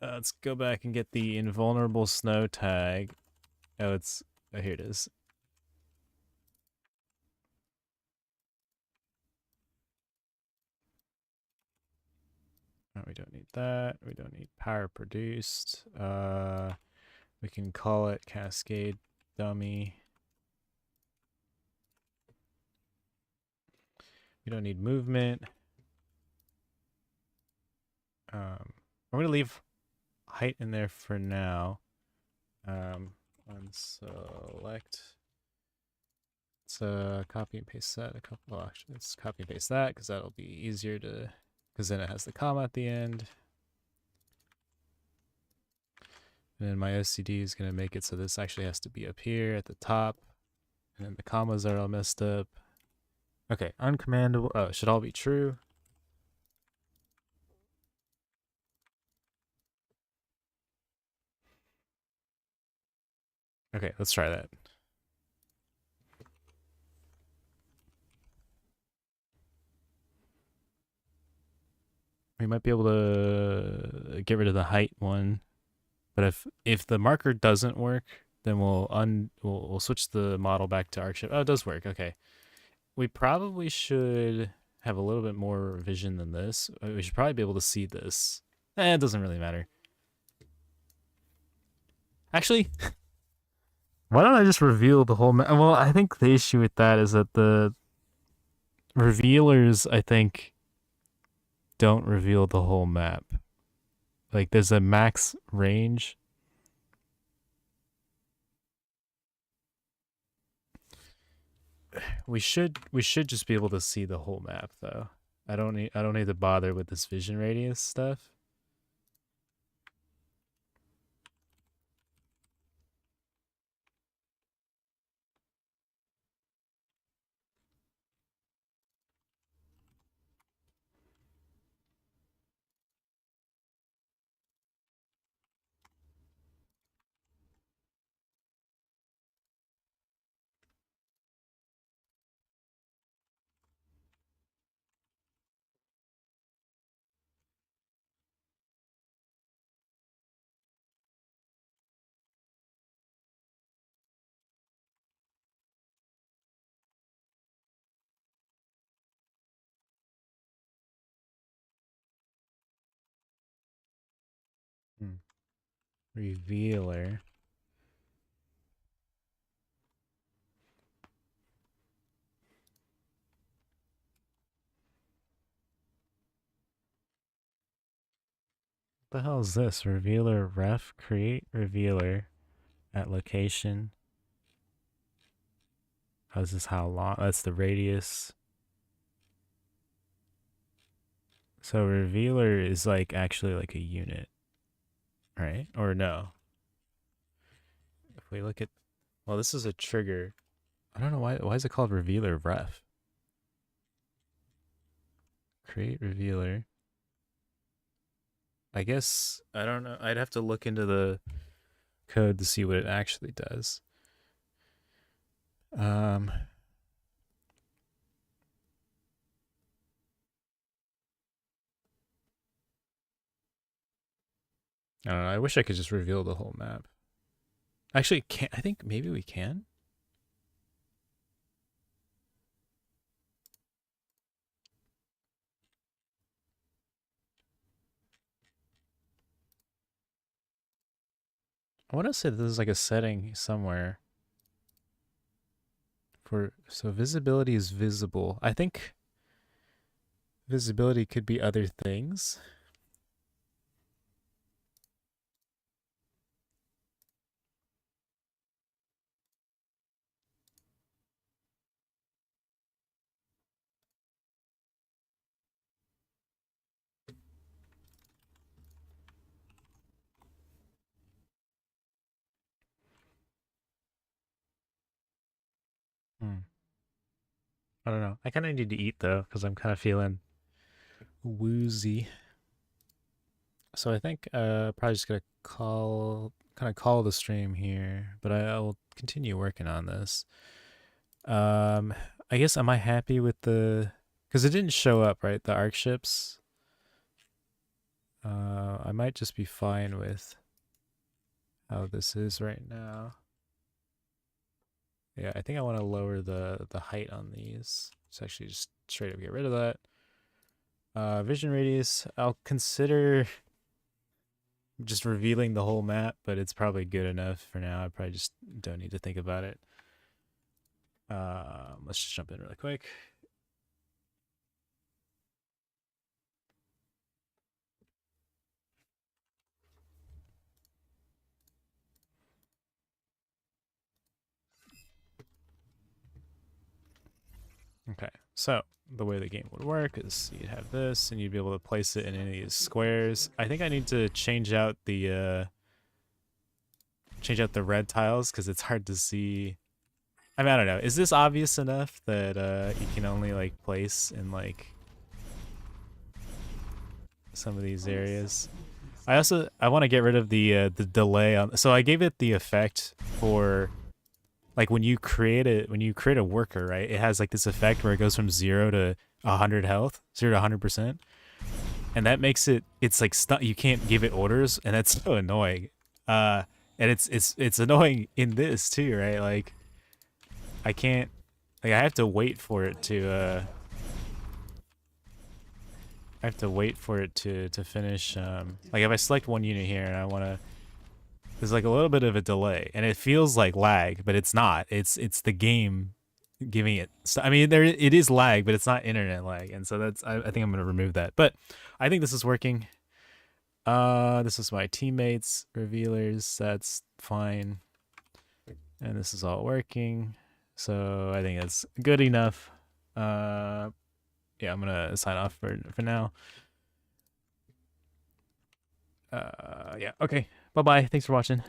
Let's go back and get the invulnerable snow tag. Oh, here it is. Oh, we don't need that. We don't need power produced. We can call it cascade dummy. We don't need movement. I'm gonna leave height in there for now. Unselect. Let's copy and paste that a couple. Well, actually, let's copy and paste that because that'll be easier to. Because then it has the comma at the end. And then my OCD is gonna make it so this actually has to be up here at the top, and then the commas are all messed up. Okay, uncommandable. Oh, it should all be true. Okay, let's try that. We might be able to get rid of the height one, but if the marker doesn't work, then we'll switch the model back to ArcShip. Oh, it does work. Okay, we probably should have a little bit more vision than this. We should probably be able to see this. It doesn't really matter. Actually, why don't I just reveal the whole map? Well, I think the issue with that is that the revealers, I think, don't reveal the whole map. Like, there's a max range. we should just be able to see the whole map though. I don't need to bother with this vision radius stuff. Hmm. Revealer. What the hell is this? Revealer ref, create revealer at location. How's this how long? That's the radius. So revealer is like actually like a unit, right? Or no? If we look at, well, this is a trigger. I don't know why is it called revealer ref? Create revealer. I guess I don't know. I'd have to look into the code to see what it actually does. I don't know. I wish I could just reveal the whole map. Actually, can I think maybe we can. I want to say that this is like a setting somewhere for, so visibility is visible. I think visibility could be other things. I don't know. I kind of need to eat though because I'm kind of feeling woozy. So I think probably just gonna call the stream here, but I will continue working on this. I guess am I happy with the, because it didn't show up, right? The arc ships. I might just be fine with how this is right now. Yeah, I think I want to lower the height on these. Let's actually just straight up get rid of that. Vision radius, I'll consider just revealing the whole map, but it's probably good enough for now. I probably just don't need to think about it. Let's just jump in really quick. Okay, so the way the game would work is you'd have this, and you'd be able to place it in any of these squares. I think I need to change out the red tiles because it's hard to see. I mean, I don't know. Is this obvious enough that you can only like place in like some of these areas? I want to get rid of the delay on. So I gave it the effect for, like, when you create a worker, right? It has like this effect where it goes from 0 to 100 health, 0 to 100%, and that makes it's like you can't give it orders, and that's so annoying. And it's annoying in this too, right? Like I can't, like, I have to wait for it to finish. Like if I select one unit here and I want to, there's like a little bit of a delay, and it feels like lag, but it's not. It's the game giving it. I mean, it is lag, but it's not internet lag, and so that's. I think I'm gonna remove that. But I think this is working. This is my teammates revealers. That's fine, and this is all working. So I think that's good enough. Yeah, I'm gonna sign off for now. Yeah, okay. Bye bye. Thanks for watching.